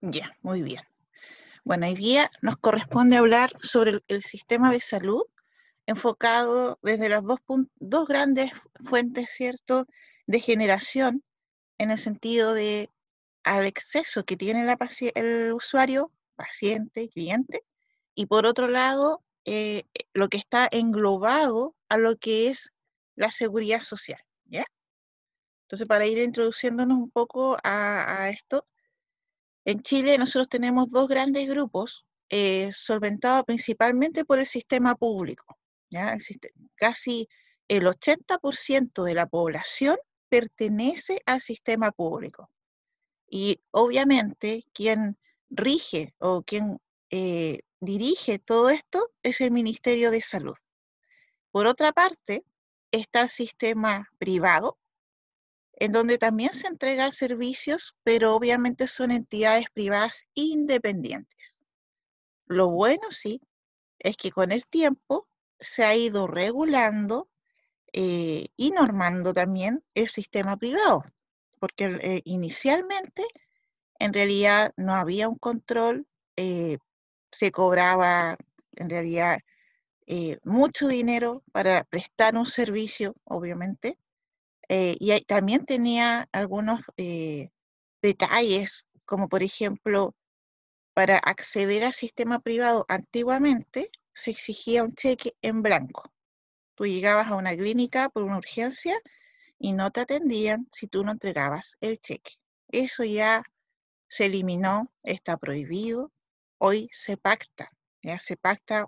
Ya, muy bien. Bueno, hoy día nos corresponde hablar sobre el sistema de salud enfocado desde las dos grandes fuentes, ¿cierto?, de generación, en el sentido de al exceso que tiene el usuario, paciente, cliente, y por otro lado, lo que está englobado a lo que es la seguridad social, ¿ya? Entonces, para ir introduciéndonos un poco a esto, en Chile nosotros tenemos dos grandes grupos solventados principalmente por el sistema público, ¿ya? Casi el 80% de la población pertenece al sistema público. Y obviamente quien rige o quien dirige todo esto es el Ministerio de Salud. Por otra parte, está el sistema privado, en donde también se entregan servicios, pero obviamente son entidades privadas independientes. Lo bueno, sí, es que con el tiempo se ha ido regulando y normando también el sistema privado, porque inicialmente en realidad no había un control, eh, se cobraba en realidad mucho dinero para prestar un servicio, obviamente, y también tenía algunos detalles, como por ejemplo, para acceder al sistema privado antiguamente se exigía un cheque en blanco. Tú llegabas a una clínica por una urgencia y no te atendían si tú no entregabas el cheque. Eso ya se eliminó, está prohibido. Hoy se pacta, ya se pacta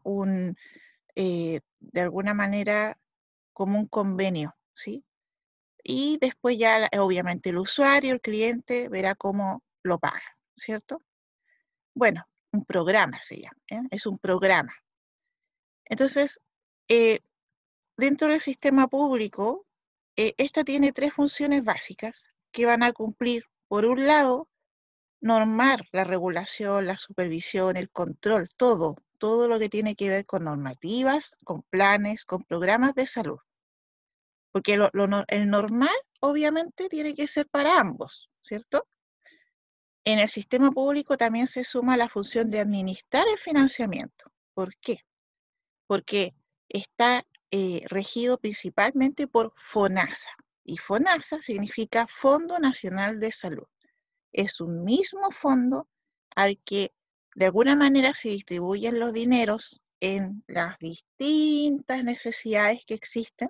de alguna manera como un convenio, ¿sí? Y después ya, obviamente, el usuario, el cliente, verá cómo lo paga, ¿cierto? Bueno, un programa se llama, ¿eh? Es un programa. Entonces, eh, dentro del sistema público, esta tiene tres funciones básicas que van a cumplir, por un lado, normar la regulación, la supervisión, el control, todo lo que tiene que ver con normativas, con planes, con programas de salud. Porque el normal, obviamente, tiene que ser para ambos, ¿cierto? En el sistema público también se suma la función de administrar el financiamiento. ¿Por qué? Porque está regido principalmente por FONASA. Y FONASA significa Fondo Nacional de Salud. Es un mismo fondo al que de alguna manera se distribuyen los dineros en las distintas necesidades que existen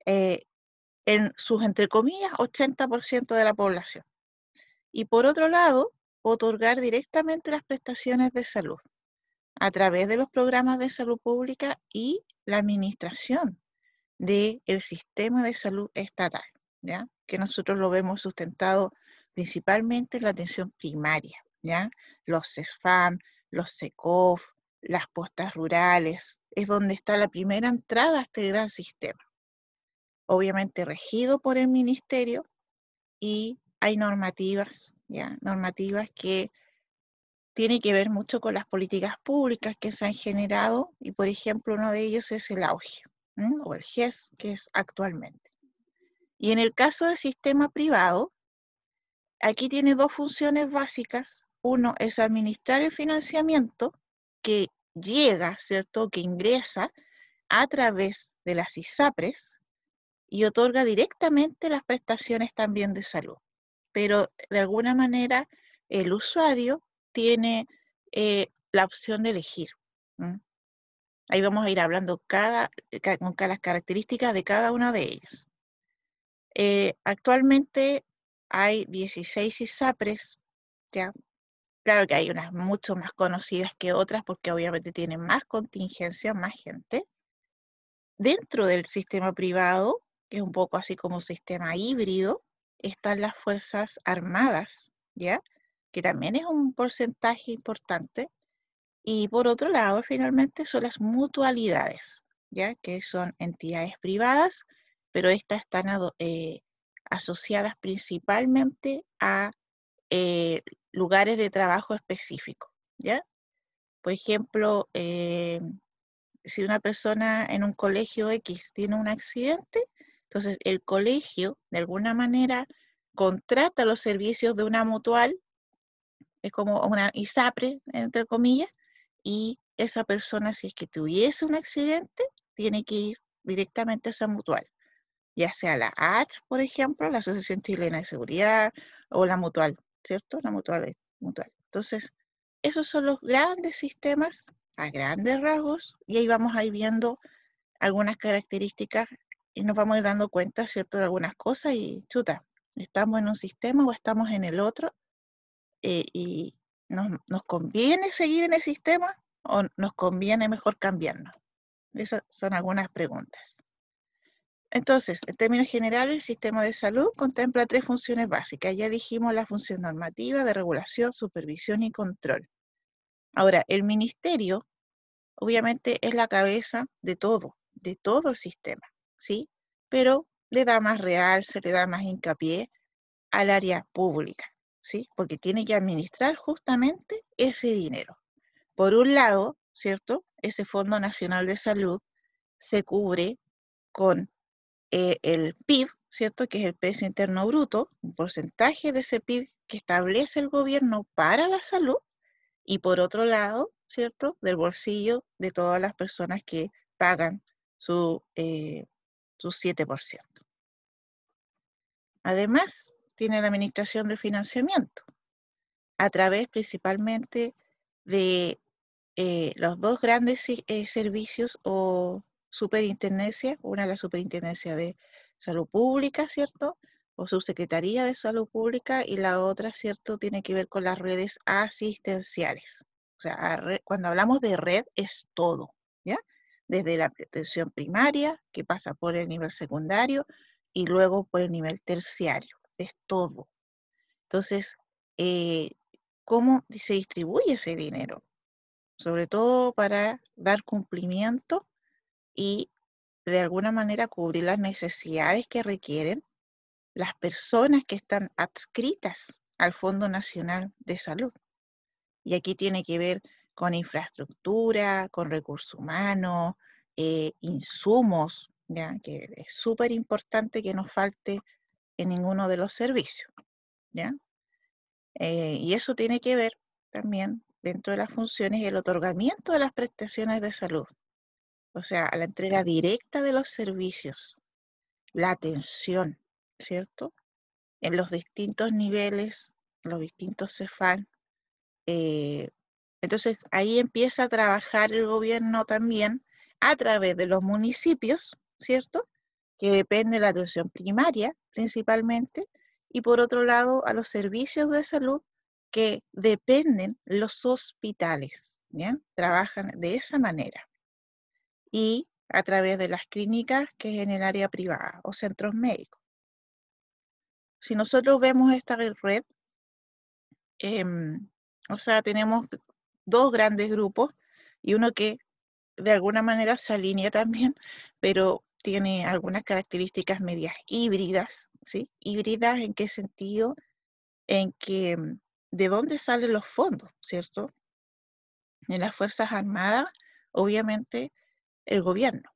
en sus, entre comillas, 80% de la población. Y por otro lado, otorgar directamente las prestaciones de salud a través de los programas de salud pública y la administración del sistema de salud estatal, ¿ya? Que nosotros lo vemos sustentado principalmente en la atención primaria, ¿ya? Los CESFAM, los SECOF, las postas rurales, es donde está la primera entrada a este gran sistema. Obviamente regido por el ministerio y hay normativas, ¿ya? Normativas que tienen que ver mucho con las políticas públicas que se han generado y, por ejemplo, uno de ellos es el AUGE, o el GES, que es actualmente. Y en el caso del sistema privado, aquí tiene dos funciones básicas. Uno es administrar el financiamiento que llega, ¿cierto?, que ingresa a través de las ISAPRES y otorga directamente las prestaciones también de salud. Pero de alguna manera el usuario tiene la opción de elegir. Ahí vamos a ir hablando con cada las características de cada uno de ellos. Actualmente hay 16 ISAPRES, ¿ya? Claro que hay unas mucho más conocidas que otras porque obviamente tienen más contingencia, más gente. Dentro del sistema privado, que es un poco así como un sistema híbrido, están las Fuerzas Armadas, ¿ya? Que también es un porcentaje importante. Y por otro lado, finalmente, son las mutualidades, ¿ya? Que son entidades privadas, pero estas están asociadas principalmente a lugares de trabajo específicos, ¿ya? Por ejemplo, si una persona en un colegio X tiene un accidente, entonces el colegio de alguna manera contrata los servicios de una mutual es como una ISAPRE, entre comillas, y esa persona, si es que tuviese un accidente, tiene que ir directamente a esa mutual, ya sea la ACH, por ejemplo, la Asociación Chilena de Seguridad, o la mutual, ¿cierto? La mutual. Entonces, esos son los grandes sistemas a grandes rasgos, y ahí vamos a ir viendo algunas características y nos vamos a ir dando cuenta, ¿cierto?, de algunas cosas y chuta, estamos en un sistema o estamos en el otro, y nos conviene seguir en el sistema o nos conviene mejor cambiarnos. Esas son algunas preguntas. Entonces, en términos generales, el sistema de salud contempla 3 funciones básicas. Ya dijimos la función normativa, de regulación, supervisión y control. Ahora, el ministerio obviamente es la cabeza de todo el sistema, ¿sí? Pero le da más realce, le da más hincapié al área pública, ¿sí? Porque tiene que administrar justamente ese dinero. Por un lado, ¿cierto? Ese Fondo Nacional de Salud se cubre con el PIB, ¿cierto? Que es el precio interno bruto, un porcentaje de ese PIB que establece el gobierno para la salud, y por otro lado, ¿cierto?, del bolsillo de todas las personas que pagan su 7%. Además, tiene la administración del financiamiento, a través principalmente de los dos grandes servicios o superintendencias, una es la Superintendencia de Salud Pública, ¿cierto?, o Subsecretaría de Salud Pública, y la otra, ¿cierto?, tiene que ver con las redes asistenciales. O sea, cuando hablamos de red es todo, ¿ya? Desde la atención primaria, que pasa por el nivel secundario, y luego por el nivel terciario, es todo. Entonces, ¿cómo se distribuye ese dinero? Sobre todo para dar cumplimiento y de alguna manera cubrir las necesidades que requieren las personas que están adscritas al Fondo Nacional de Salud. Y aquí tiene que ver con infraestructura, con recursos humanos, insumos, ¿ya? Que es súper importante que no falte en ninguno de los servicios, ¿ya? Y eso tiene que ver también dentro de las funciones el otorgamiento de las prestaciones de salud, o sea, la entrega directa de los servicios, la atención, ¿cierto? En los distintos niveles, los distintos CEFAL. Entonces, ahí empieza a trabajar el gobierno también a través de los municipios, ¿cierto?, que depende de la atención primaria principalmente, y por otro lado a los servicios de salud que dependen los hospitales, ¿ya? Trabajan de esa manera. Y a través de las clínicas, que es en el área privada, o centros médicos. Si nosotros vemos esta red, o sea, tenemos dos grandes grupos y uno que de alguna manera se alinea también, pero tiene algunas características medias híbridas, ¿sí? ¿Híbridas en qué sentido? En que, ¿de dónde salen los fondos, cierto? En las Fuerzas Armadas, obviamente, el gobierno,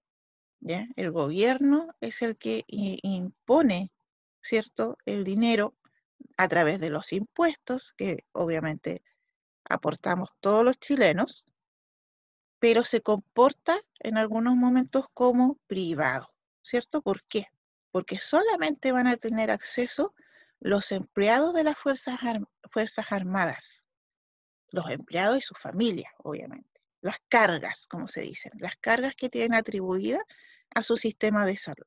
¿ya? El gobierno es el que impone, ¿cierto?, el dinero a través de los impuestos, que obviamente aportamos todos los chilenos, pero se comporta en algunos momentos como privado, ¿cierto? ¿Por qué? Porque solamente van a tener acceso los empleados de las Fuerzas Armadas, los empleados y sus familias, obviamente. Las cargas, como se dicen, las cargas que tienen atribuidas a su sistema de salud.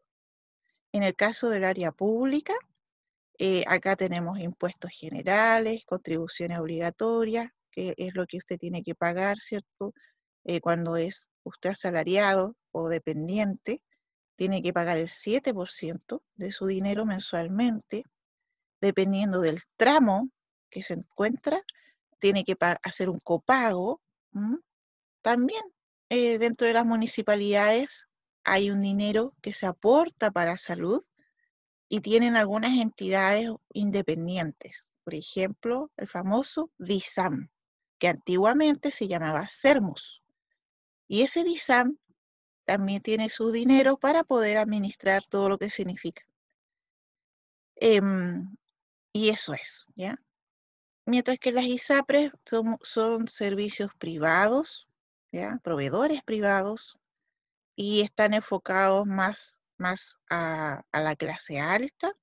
En el caso del área pública, acá tenemos impuestos generales, contribuciones obligatorias, que es lo que usted tiene que pagar, ¿cierto? Cuando es usted asalariado o dependiente, tiene que pagar el 7% de su dinero mensualmente. Dependiendo del tramo que se encuentra, tiene que hacer un copago. También dentro de las municipalidades hay un dinero que se aporta para salud, y tienen algunas entidades independientes. Por ejemplo, el famoso DISAM, que antiguamente se llamaba Sermus. Y ese DISAM también tiene su dinero para poder administrar todo lo que significa. Y eso es, ¿ya? Mientras que las ISAPRES son servicios privados, ¿ya? Proveedores privados, y están enfocados más a la clase alta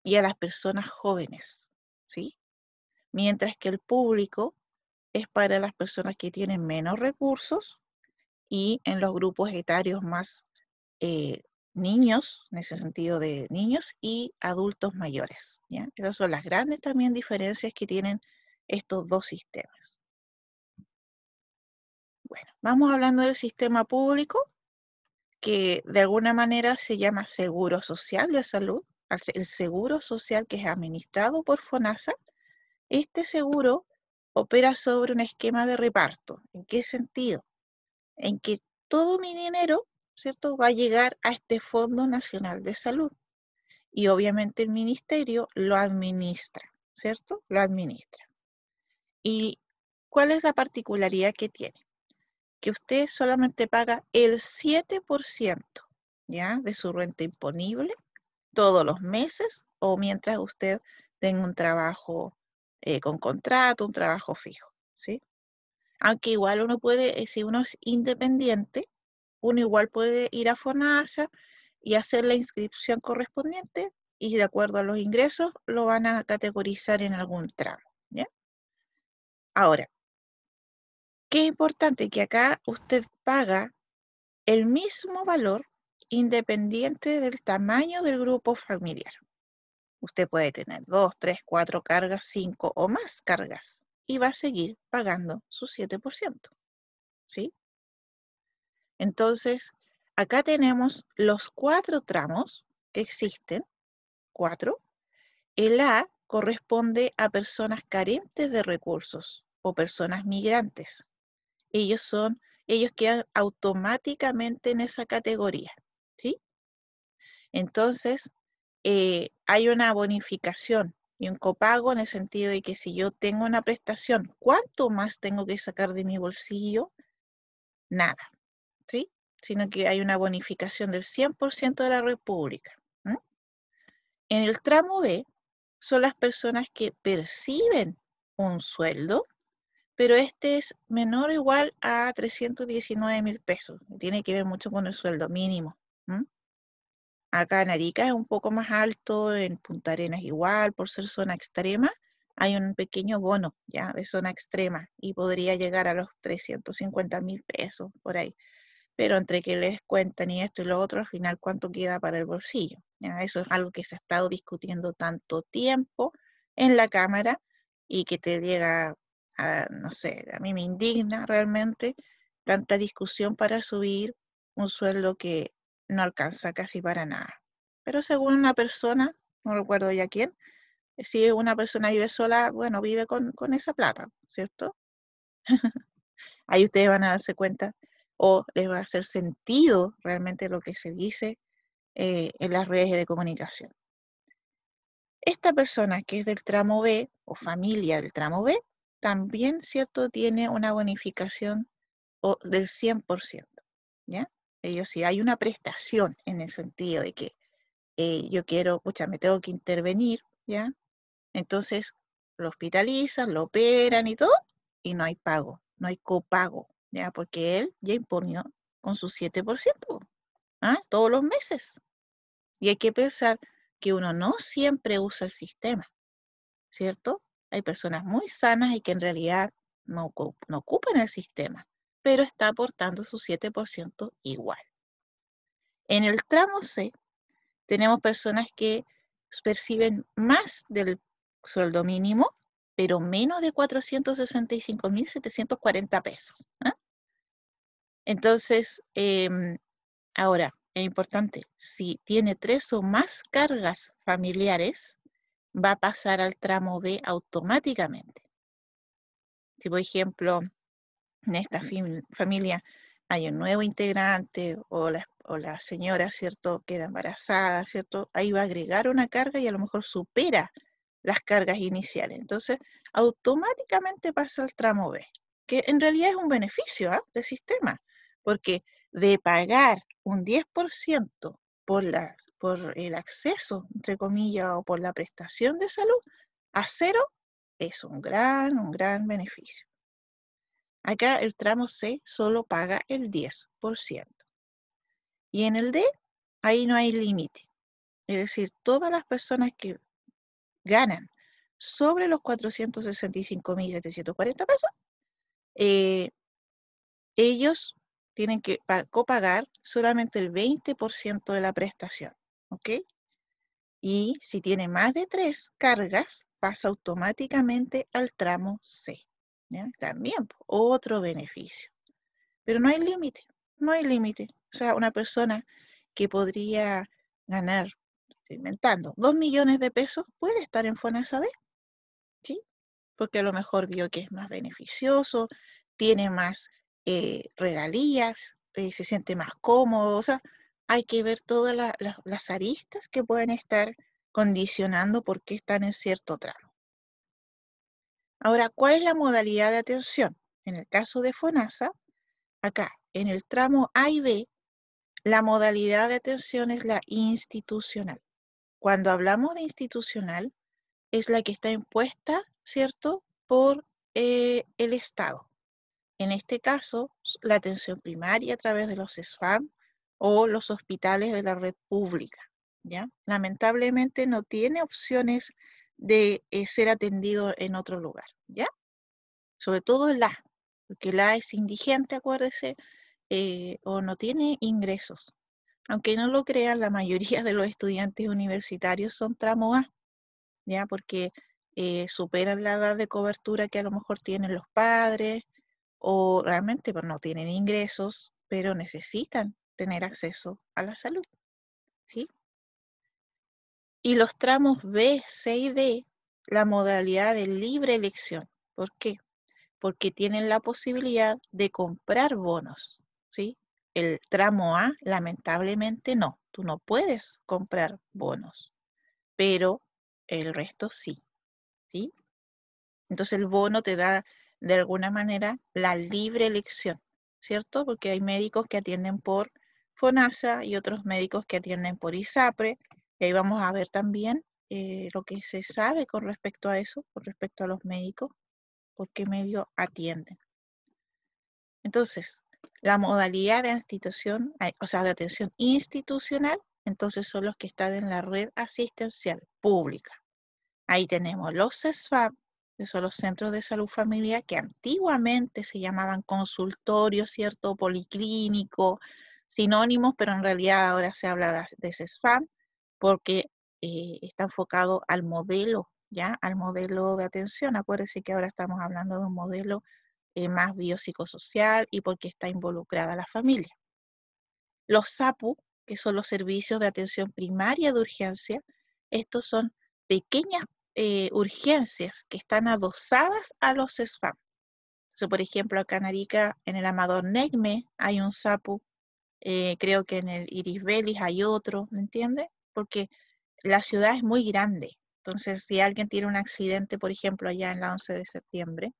y a las personas jóvenes, ¿sí? Mientras que el público es para las personas que tienen menos recursos y en los grupos etarios más eh, niños, en ese sentido de niños y adultos mayores, ¿ya? Esas son las grandes también diferencias que tienen estos dos sistemas. Bueno, vamos hablando del sistema público, que de alguna manera se llama Seguro Social de Salud, el Seguro Social que es administrado por FONASA. Este seguro opera sobre un esquema de reparto. ¿En qué sentido? En que todo mi dinero, ¿cierto?, va a llegar a este Fondo Nacional de Salud. Y obviamente el ministerio lo administra, ¿cierto? Lo administra. ¿Y cuál es la particularidad que tiene? Que usted solamente paga el 7%, ¿ya?, de su renta imponible todos los meses o mientras usted tenga un trabajo con contrato, un trabajo fijo, ¿sí? Aunque igual uno puede, si uno es independiente, uno igual puede ir a FONASA y hacer la inscripción correspondiente y de acuerdo a los ingresos lo van a categorizar en algún tramo, ¿ya? Ahora, qué importante que acá usted paga el mismo valor independiente del tamaño del grupo familiar. Usted puede tener 2, 3, 4 cargas, 5 o más cargas y va a seguir pagando su 7%, ¿sí? Entonces, acá tenemos los 4 tramos que existen, 4. El A corresponde a personas carentes de recursos o personas migrantes. Ellos quedan automáticamente en esa categoría, ¿sí? Entonces, hay una bonificación y un copago en el sentido de que si yo tengo una prestación, ¿cuánto más tengo que sacar de mi bolsillo? Nada, ¿sí? Sino que hay una bonificación del 100% de la República. En el tramo B son las personas que perciben un sueldo, pero este es menor o igual a 319.000 pesos. Tiene que ver mucho con el sueldo mínimo. Acá en Arica es un poco más alto, en Punta Arenas igual, por ser zona extrema, hay un pequeño bono ya de zona extrema y podría llegar a los 350.000 pesos por ahí. Pero entre que les cuentan y esto y lo otro, al final, ¿cuánto queda para el bolsillo? ¿Ya? Eso es algo que se ha estado discutiendo tanto tiempo en la Cámara y que te llega a, no sé, a mí me indigna realmente tanta discusión para subir un sueldo que no alcanza casi para nada. Pero según una persona, no recuerdo ya quién, si una persona vive sola, bueno, vive con esa plata, ¿cierto? Ahí ustedes van a darse cuenta o les va a hacer sentido realmente lo que se dice en las redes de comunicación. Esta persona que es del tramo B o familia del tramo B, también, ¿cierto?, tiene una bonificación del 100%, ¿ya? Ellos si hay una prestación en el sentido de que yo quiero, pucha, me tengo que intervenir, ¿ya? Entonces lo hospitalizan, lo operan y todo, y no hay pago, no hay copago, ¿ya? Porque él ya imponió con su 7%, ¿ah? Todos los meses. Y hay que pensar que uno no siempre usa el sistema, ¿cierto? Hay personas muy sanas y que en realidad no ocupan el sistema, pero está aportando su 7% igual. En el tramo C tenemos personas que perciben más del sueldo mínimo, pero menos de 465.740 pesos. Entonces, ahora, es importante, si tiene 3 o más cargas familiares, va a pasar al tramo B automáticamente. Si, por ejemplo, en esta familia hay un nuevo integrante o la señora, ¿cierto?, queda embarazada, ¿cierto? Ahí va a agregar una carga y a lo mejor supera las cargas iniciales. Entonces, automáticamente pasa al tramo B, que en realidad es un beneficio del sistema, porque de pagar un 10% por el acceso, entre comillas, o por la prestación de salud, a cero es un gran beneficio. Acá el tramo C solo paga el 10%. Y en el D, ahí no hay límite. Es decir, todas las personas que ganan sobre los 465.740 pesos, ellos tienen que copagar solamente el 20% de la prestación, ¿ok? Y si tiene más de 3 cargas, pasa automáticamente al tramo C, ¿ya? También otro beneficio. Pero no hay límite, no hay límite. O sea, una persona que podría ganar, estoy inventando, 2 millones de pesos puede estar en FONASA B, ¿sí? Porque a lo mejor vio que es más beneficioso, tiene más regalías, se siente más cómodo. O sea, hay que ver todas las aristas que pueden estar condicionando por qué están en cierto tramo. Ahora, ¿cuál es la modalidad de atención? En el caso de FONASA, acá, en el tramo A y B, la modalidad de atención es la institucional. Cuando hablamos de institucional, es la que está impuesta, ¿cierto?, por el Estado. En este caso, la atención primaria a través de los CESFAM o los hospitales de la red pública, ¿ya? Lamentablemente no tiene opciones de ser atendido en otro lugar, ¿ya? Sobre todo el A, porque el A es indigente, acuérdese, o no tiene ingresos. Aunque no lo crean, la mayoría de los estudiantes universitarios son tramo A, ¿ya? Porque superan la edad de cobertura que a lo mejor tienen los padres o realmente pues, no tienen ingresos, pero necesitan tener acceso a la salud, ¿sí? Y los tramos B, C y D, la modalidad de libre elección. ¿Por qué? Porque tienen la posibilidad de comprar bonos, ¿sí? El tramo A, lamentablemente no, tú no puedes comprar bonos, pero el resto sí, ¿sí? Entonces el bono te da de alguna manera la libre elección, ¿cierto? Porque hay médicos que atienden por FONASA y otros médicos que atienden por ISAPRE. Y ahí vamos a ver también lo que se sabe con respecto a eso, con respecto a los médicos, por qué medio atienden. Entonces, la modalidad de institución, o sea, de atención institucional, entonces son los que están en la red asistencial pública. Ahí tenemos los CESFAM, que son los centros de salud familiar, que antiguamente se llamaban consultorios, ¿cierto? Policlínico, sinónimos, pero en realidad ahora se habla de CESFAM porque está enfocado al modelo, ¿ya? Al modelo de atención. Acuérdense que ahora estamos hablando de un modelo más biopsicosocial y porque está involucrada la familia. Los SAPU, que son los servicios de atención primaria de urgencia, estos son pequeñas urgencias que están adosadas a los CESFAM. Entonces, por ejemplo, acá en Arica, en el Amador Negme, hay un SAPU, creo que en el Iris Belis hay otro, ¿me entiende? Porque la ciudad es muy grande. Entonces, si alguien tiene un accidente, por ejemplo, allá en la 11 de septiembre,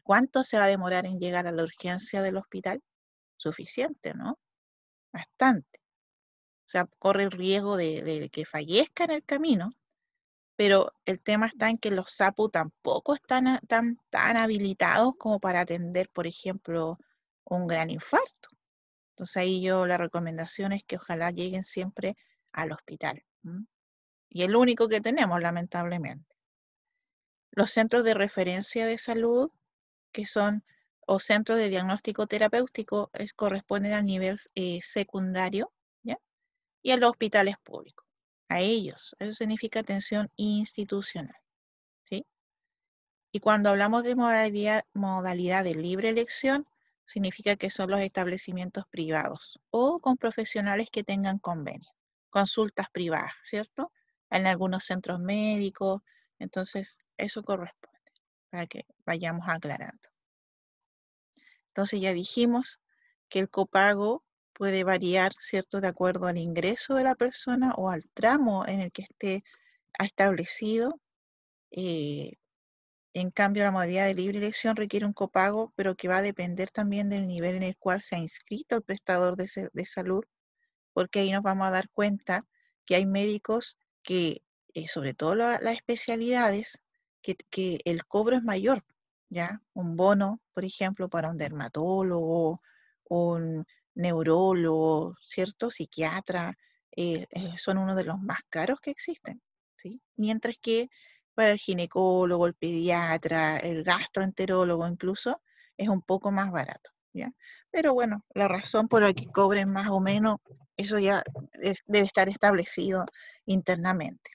¿cuánto se va a demorar en llegar a la urgencia del hospital? Suficiente, ¿no? Bastante. O sea, corre el riesgo de que fallezca en el camino, pero el tema está en que los SAPU tampoco están tan habilitados como para atender, por ejemplo, un gran infarto. Entonces ahí yo la recomendación es que ojalá lleguen siempre al hospital. Y el único que tenemos, lamentablemente. Los centros de referencia de salud, que son, o centros de diagnóstico terapéutico, corresponden al nivel secundario, ¿ya? Y a los hospitales públicos, a ellos. Eso significa atención institucional, ¿sí? Y cuando hablamos de modalidad de libre elección, significa que son los establecimientos privados o con profesionales que tengan convenio, consultas privadas, ¿cierto? En algunos centros médicos, entonces eso corresponde, para que vayamos aclarando. Entonces ya dijimos que el copago puede variar, ¿cierto?, de acuerdo al ingreso de la persona o al tramo en el que esté establecido. En cambio, la modalidad de libre elección requiere un copago, pero que va a depender también del nivel en el cual se ha inscrito el prestador de salud, porque ahí nos vamos a dar cuenta que hay médicos que, sobre todo las especialidades, que el cobro es mayor, ¿ya? Un bono, por ejemplo, para un dermatólogo, un neurólogo, ¿cierto? Psiquiatra, son uno de los más caros que existen, ¿sí? Mientras que para el ginecólogo, el pediatra, el gastroenterólogo incluso, es un poco más barato, ¿ya? Pero bueno, la razón por la que cobren más o menos, eso ya debe estar establecido internamente.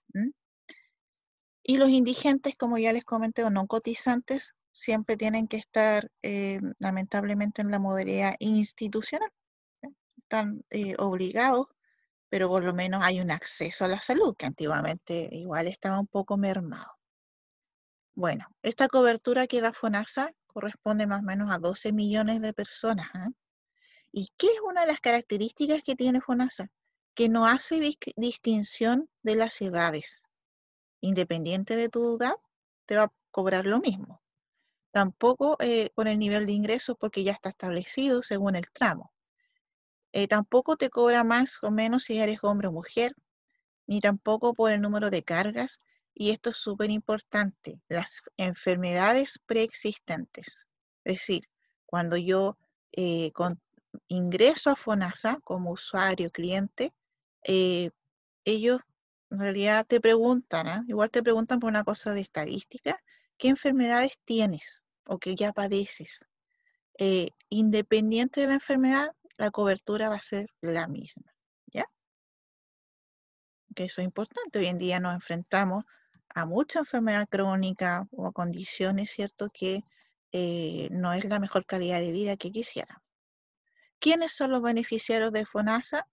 Y los indigentes, como ya les comenté, o no cotizantes, siempre tienen que estar lamentablemente en la modalidad institucional. ¿Sí? Están obligados, pero por lo menos hay un acceso a la salud, que antiguamente igual estaba un poco mermado. Bueno, esta cobertura que da FONASA corresponde más o menos a 12 millones de personas. ¿Y qué es una de las características que tiene FONASA? Que no hace distinción de las edades. Independiente de tu edad, te va a cobrar lo mismo. Tampoco con el nivel de ingresos porque ya está establecido según el tramo. Tampoco te cobra más o menos si eres hombre o mujer, ni tampoco por el número de cargas. Y esto es súper importante, las enfermedades preexistentes. Es decir, cuando yo ingreso a FONASA como usuario, cliente, eh, ellos en realidad te preguntan, igual te preguntan por una cosa de estadística, ¿qué enfermedades tienes o que ya padeces? Independiente de la enfermedad, la cobertura va a ser la misma, ¿ya? Que eso es importante. Hoy en día nos enfrentamos a mucha enfermedad crónica o a condiciones, ¿cierto?, que no es la mejor calidad de vida que quisiera. ¿Quiénes son los beneficiarios de FONASA?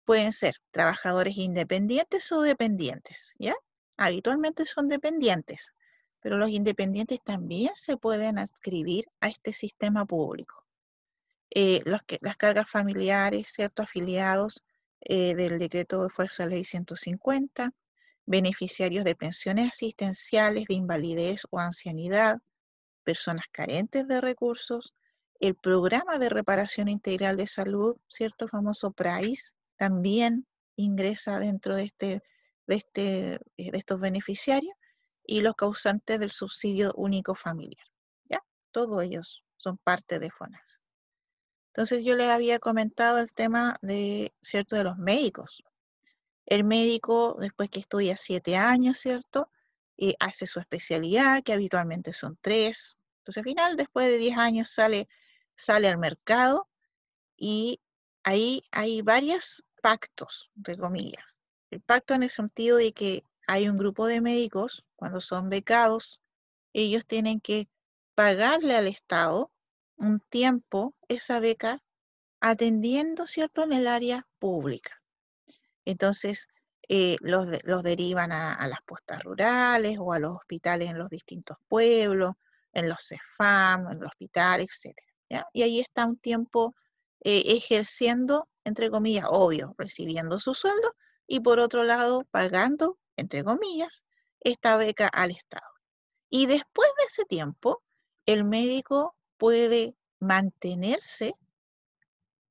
Pueden ser trabajadores independientes o dependientes, ¿ya? Habitualmente son dependientes, pero los independientes también se pueden adscribir a este sistema público. Las cargas familiares, ¿cierto? Afiliados del decreto de Fuerza Ley 150, beneficiarios de pensiones asistenciales de invalidez o ancianidad, personas carentes de recursos, el programa de reparación integral de salud, ¿cierto? El famoso PRAIS, también ingresa dentro de estos beneficiarios, y los causantes del subsidio único familiar, ¿ya? Todos ellos son parte de FONASA. Entonces yo les había comentado el tema de, ¿cierto?, de los médicos. El médico, después que estudia 7 años, ¿cierto?, hace su especialidad, que habitualmente son 3. Entonces al final, después de 10 años, sale al mercado, y ahí hay varios pactos, entre comillas. El pacto en el sentido de que hay un grupo de médicos, cuando son becados, ellos tienen que pagarle al Estado un tiempo esa beca atendiendo, ¿cierto?, en el área pública. Entonces, los derivan a las postas rurales o a los hospitales en los distintos pueblos, en los CEFAM, en el hospital, etc. ¿Ya? Y ahí está un tiempo ejerciendo, entre comillas, obvio, recibiendo su sueldo, y por otro lado, pagando, entre comillas, esta beca al Estado. Y después de ese tiempo, el médico puede mantenerse,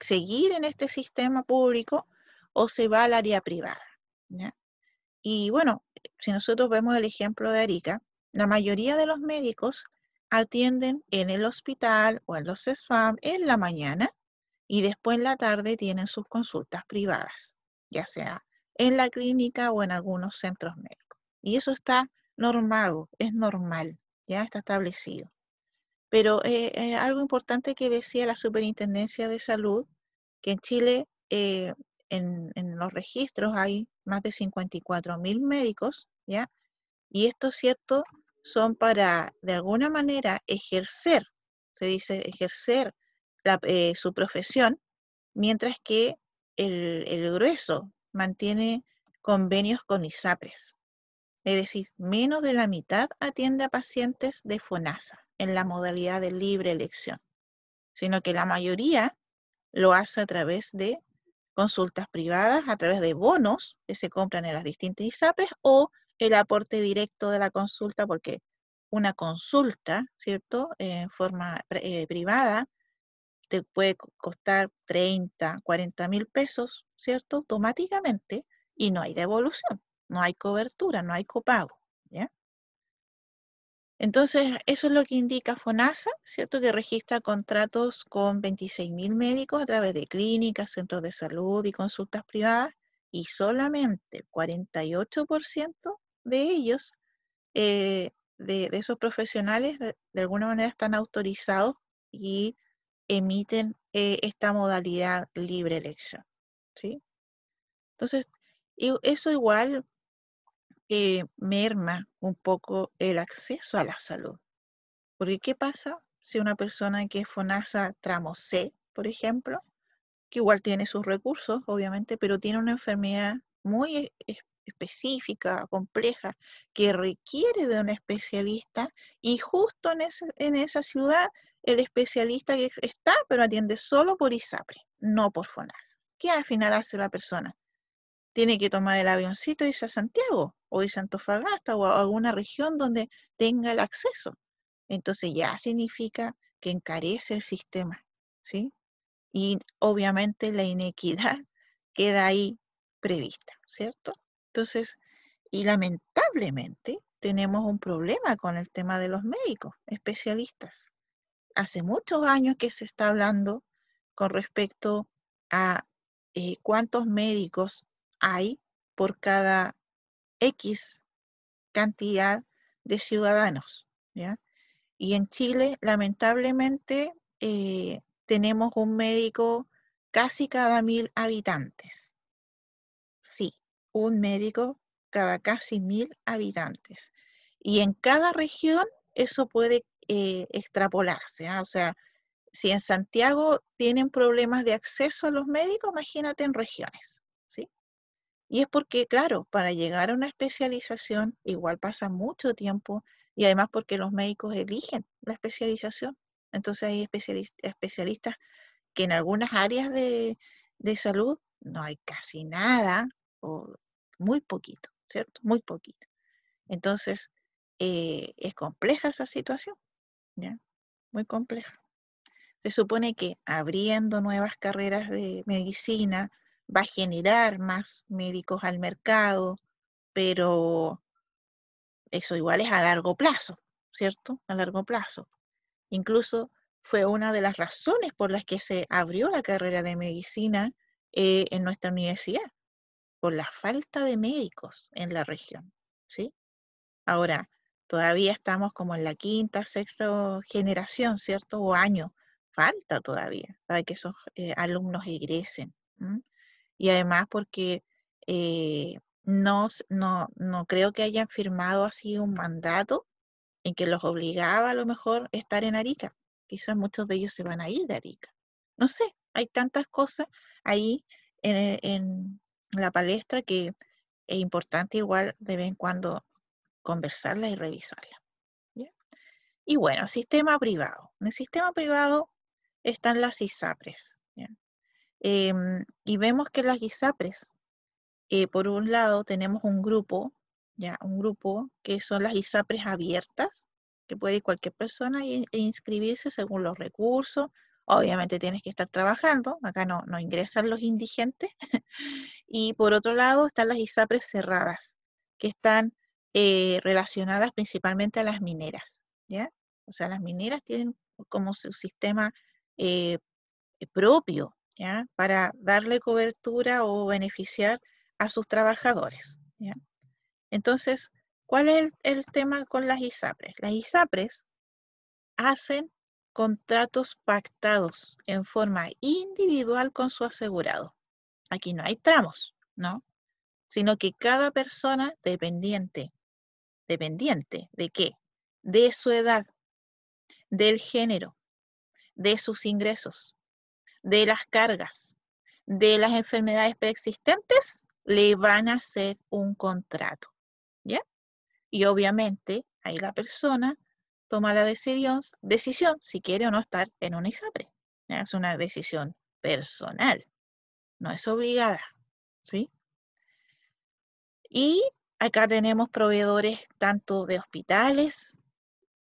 seguir en este sistema público, o se va al área privada, ¿ya? Y bueno, si nosotros vemos el ejemplo de Arica, la mayoría de los médicos atienden en el hospital o en los CESFAM en la mañana, y después en la tarde tienen sus consultas privadas, ya sea en la clínica o en algunos centros médicos. Y eso está normado, es normal, ya está establecido. Pero algo importante que decía la Superintendencia de Salud, que en Chile en los registros hay más de 54.000 médicos, ¿ya? Y estos, ¿cierto?, son para, de alguna manera, ejercer, se dice ejercer su profesión, mientras que el grueso mantiene convenios con ISAPRES. Es decir, menos de la mitad atiende a pacientes de FONASA en la modalidad de libre elección, sino que la mayoría lo hace a través de consultas privadas, a través de bonos que se compran en las distintas ISAPRES, o el aporte directo de la consulta, porque una consulta, ¿cierto?, en forma privada, te puede costar 30, 40.000 pesos, ¿cierto?, automáticamente, y no hay devolución, no hay cobertura, no hay copago, ¿ya? Entonces, eso es lo que indica FONASA, ¿cierto? Que registra contratos con 26.000 médicos a través de clínicas, centros de salud y consultas privadas, y solamente el 48% de ellos, de esos profesionales, de alguna manera están autorizados y emiten esta modalidad libre elección, ¿sí? Entonces, eso igual merma un poco el acceso a la salud. Porque ¿qué pasa si una persona que es FONASA tramo C, por ejemplo, que igual tiene sus recursos, obviamente, pero tiene una enfermedad muy específica, compleja, que requiere de un especialista, y justo en esa ciudad el especialista que está, pero atiende solo por ISAPRE, no por FONASA? ¿Qué al final hace la persona? Tiene que tomar el avioncito e irse a Santiago, o irse a Antofagasta, o a alguna región donde tenga el acceso. Entonces ya significa que encarece el sistema, ¿sí? Y obviamente la inequidad queda ahí prevista, ¿cierto? Entonces, y lamentablemente tenemos un problema con el tema de los médicos especialistas. Hace muchos años que se está hablando con respecto a cuántos médicos hay por cada X cantidad de ciudadanos, ¿ya? Y en Chile, lamentablemente, tenemos un médico casi cada 1.000 habitantes. Sí, un médico cada casi 1.000 habitantes. Y en cada región eso puede extrapolarse, ¿ah? O sea, si en Santiago tienen problemas de acceso a los médicos, imagínate en regiones, ¿sí? Y es porque, claro, para llegar a una especialización igual pasa mucho tiempo, y además porque los médicos eligen la especialización. Entonces hay especialistas que en algunas áreas de salud no hay casi nada o muy poquito, ¿cierto? Muy poquito. Entonces es compleja esa situación, ¿ya? Muy compleja. Se supone que abriendo nuevas carreras de medicina va a generar más médicos al mercado, pero eso igual es a largo plazo, ¿cierto? A largo plazo. Incluso fue una de las razones por las que se abrió la carrera de medicina en nuestra universidad, por la falta de médicos en la región, ¿sí? Ahora, todavía estamos como en la quinta, sexta generación, ¿cierto? O año. Falta todavía para que esos alumnos egresen. ¿M? Y además porque no creo que hayan firmado así un mandato en que los obligaba a lo mejor a estar en Arica. Quizás muchos de ellos se van a ir de Arica. No sé, hay tantas cosas ahí en la palestra que es importante igual de vez en cuando conversarla y revisarla, ¿ya? Y bueno, sistema privado. En el sistema privado están las ISAPRES, ¿ya? Y vemos que las ISAPRES, por un lado tenemos un grupo, ¿ya? Un grupo que son las ISAPRES abiertas, que puede ir cualquier persona e inscribirse según los recursos. Obviamente tienes que estar trabajando, acá no ingresan los indigentes. Y por otro lado están las ISAPRES cerradas, que están relacionadas principalmente a las mineras, ¿ya? O sea, las mineras tienen como su sistema eh, propio, ¿ya? Para darle cobertura o beneficiar a sus trabajadores, ¿ya? Entonces, ¿cuál es el tema con las ISAPRES? Las ISAPRES hacen contratos pactados en forma individual con su asegurado. Aquí no hay tramos, ¿no? Sino que cada persona dependiente ¿de qué? De su edad, del género, de sus ingresos, de las cargas, de las enfermedades preexistentes, le van a hacer un contrato, ¿ya? Y obviamente ahí la persona toma la decisión si quiere o no estar en una ISAPRE, ¿ya? Es una decisión personal, no es obligada, ¿sí? Y acá tenemos proveedores tanto de hospitales,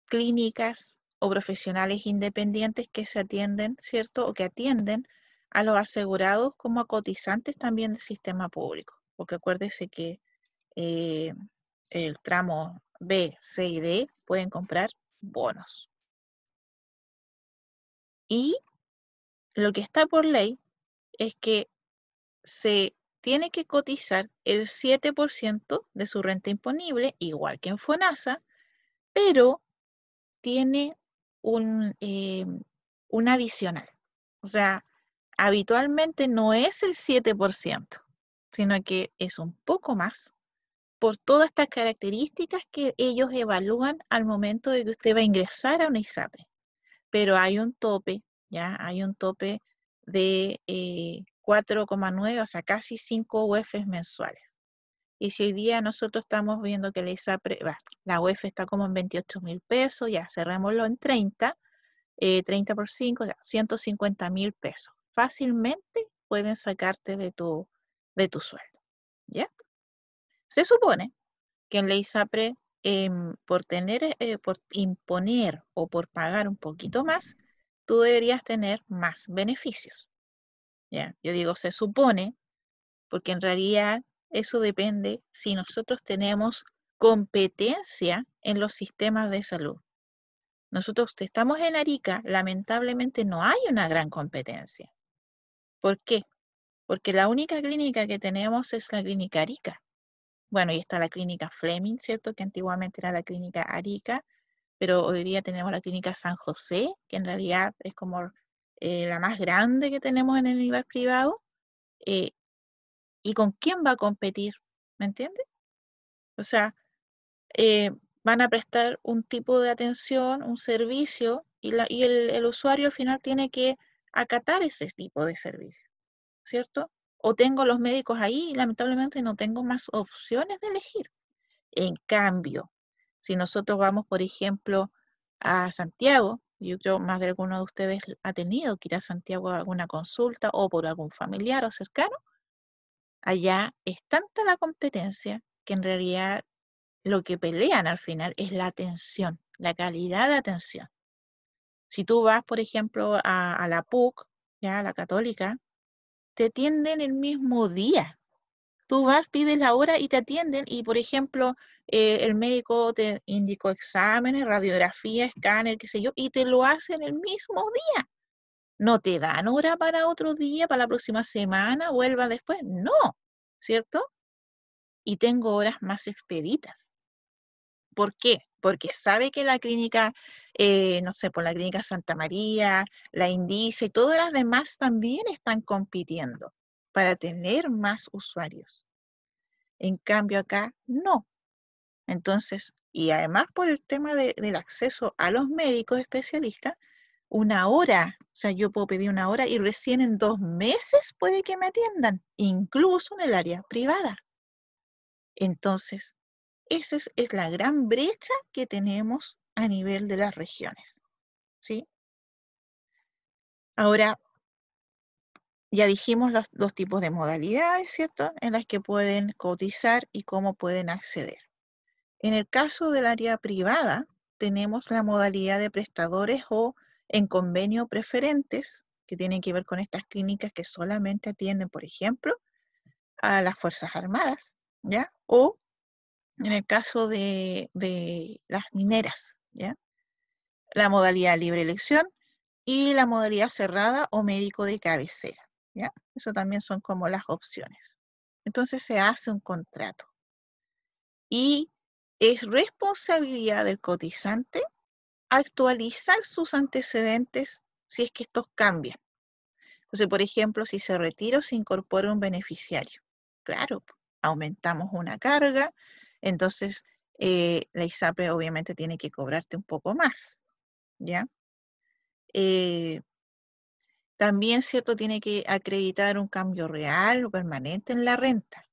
clínicas o profesionales independientes que se atienden, ¿cierto? O que atienden a los asegurados como a cotizantes también del sistema público. Porque acuérdese que eh, el tramo B, C y D pueden comprar bonos. Y lo que está por ley es que se tiene que cotizar el 7% de su renta imponible, igual que en FONASA, pero tiene un adicional. O sea, habitualmente no es el 7%, sino que es un poco más por todas estas características que ellos evalúan al momento de que usted va a ingresar a una ISAPRE. Pero hay un tope, ¿ya? Hay un tope de 4,9, o sea, casi 5 UEFs mensuales. Y si hoy día nosotros estamos viendo que la ISAPRE, la UEF está como en 28.000 pesos, ya cerrémoslo en 30, 30 por 5, ya, 150.000 pesos. Fácilmente pueden sacarte de tu sueldo, ¿ya? Se supone que en la ISAPRE, por imponer o por pagar un poquito más, tú deberías tener más beneficios, ¿ya? Yo digo se supone, porque en realidad eso depende si nosotros tenemos competencia en los sistemas de salud. Nosotros estamos en Arica, lamentablemente no hay una gran competencia. ¿Por qué? Porque la única clínica que tenemos es la clínica Arica. Bueno, y está la clínica Fleming, ¿cierto? Que antiguamente era la clínica Arica, pero hoy día tenemos la clínica San José, que en realidad es como la más grande que tenemos en el nivel privado. eh, ¿Y con quién va a competir? ¿Me entiendes? O sea, eh, van a prestar un tipo de atención, un servicio, y el usuario al final tiene que acatar ese tipo de servicio, ¿cierto? O tengo los médicos ahí y lamentablemente no tengo más opciones de elegir. En cambio, si nosotros vamos, por ejemplo, a Santiago, yo creo más de alguno de ustedes ha tenido que ir a Santiago a alguna consulta o por algún familiar o cercano, allá es tanta la competencia que en realidad lo que pelean al final es la atención, la calidad de atención. Si tú vas, por ejemplo, a la PUC, ya, a la católica, te atienden el mismo día. Tú vas, pides la hora y te atienden y, por ejemplo, el médico te indicó exámenes, radiografía, escáner, qué sé yo, y te lo hacen el mismo día. No te dan hora para otro día, para la próxima semana, vuelva después. No, ¿cierto? Y tengo horas más expeditas. ¿Por qué? Porque sabe que la clínica, no sé, por la clínica Santa María, la Indice y todas las demás también están compitiendo para tener más usuarios. En cambio acá no. Entonces, y además por el tema del acceso a los médicos especialistas, una hora, o sea, yo puedo pedir una hora y recién en 2 meses puede que me atiendan, incluso en el área privada. Entonces, esa es la gran brecha que tenemos a nivel de las regiones, ¿sí? Ahora, ya dijimos los dos tipos de modalidades, ¿cierto? En las que pueden cotizar y cómo pueden acceder. En el caso del área privada, tenemos la modalidad de prestadores o en convenio preferentes, que tienen que ver con estas clínicas que solamente atienden, por ejemplo, a las Fuerzas Armadas, ¿ya? O en el caso de las mineras, ¿ya? La modalidad libre elección y la modalidad cerrada o médico de cabecera, ¿ya? Eso también son como las opciones. Entonces se hace un contrato y es responsabilidad del cotizante actualizar sus antecedentes si es que estos cambian. Entonces, por ejemplo, si se retira o se incorpora un beneficiario, claro, aumentamos una carga, entonces la ISAPRE obviamente tiene que cobrarte un poco más, ¿ya? Eh, También, ¿cierto? Tiene que acreditar un cambio real o permanente en la renta.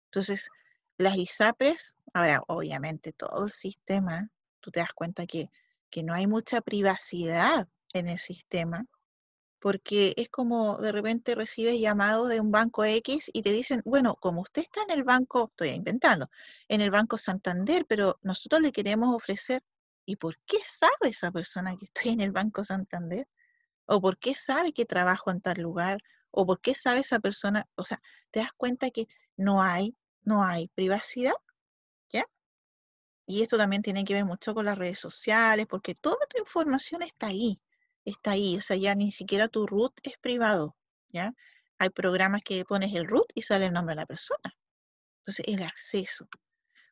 Entonces, las ISAPRES, ahora, obviamente, todo el sistema, tú te das cuenta que no hay mucha privacidad en el sistema, porque es como de repente recibes llamados de un banco X y te dicen, bueno, como usted está en el banco, estoy inventando, en el Banco Santander, pero nosotros le queremos ofrecer, ¿y por qué sabe esa persona que estoy en el Banco Santander? ¿O por qué sabe que trabajo en tal lugar? ¿O por qué sabe esa persona? O sea, te das cuenta que no hay, no hay privacidad, ¿ya? Y esto también tiene que ver mucho con las redes sociales, porque toda tu información está ahí, o sea, ya ni siquiera tu root es privado, ¿ya? Hay programas que pones el root y sale el nombre de la persona. Entonces, el acceso.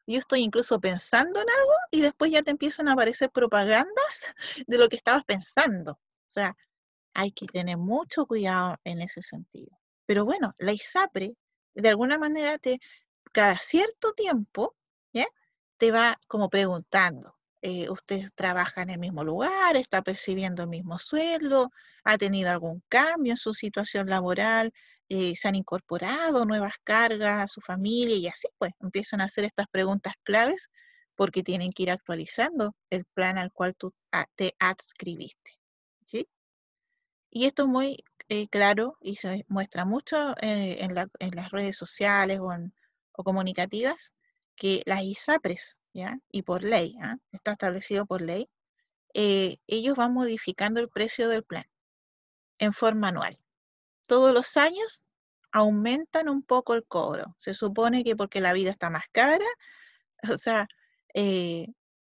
Yo estoy incluso pensando en algo y después ya te empiezan a aparecer propagandas de lo que estabas pensando. O sea, hay que tener mucho cuidado en ese sentido. Pero bueno, la ISAPRE, de alguna manera, cada cierto tiempo, ¿ya? Te va como preguntando, ¿usted trabaja en el mismo lugar? ¿Está percibiendo el mismo sueldo? ¿Ha tenido algún cambio en su situación laboral? ¿Se han incorporado nuevas cargas a su familia? Y así pues, empiezan a hacer estas preguntas claves porque tienen que ir actualizando el plan al cual tú te adscribiste, ¿sí? Y esto es muy claro y se muestra mucho en las redes sociales o comunicativas que las ISAPRES, ¿ya? Y por ley, ¿ah? Está establecido por ley, ellos van modificando el precio del plan en forma anual. Todos los años aumentan un poco el cobro. Se supone que porque la vida está más cara, o sea, eh,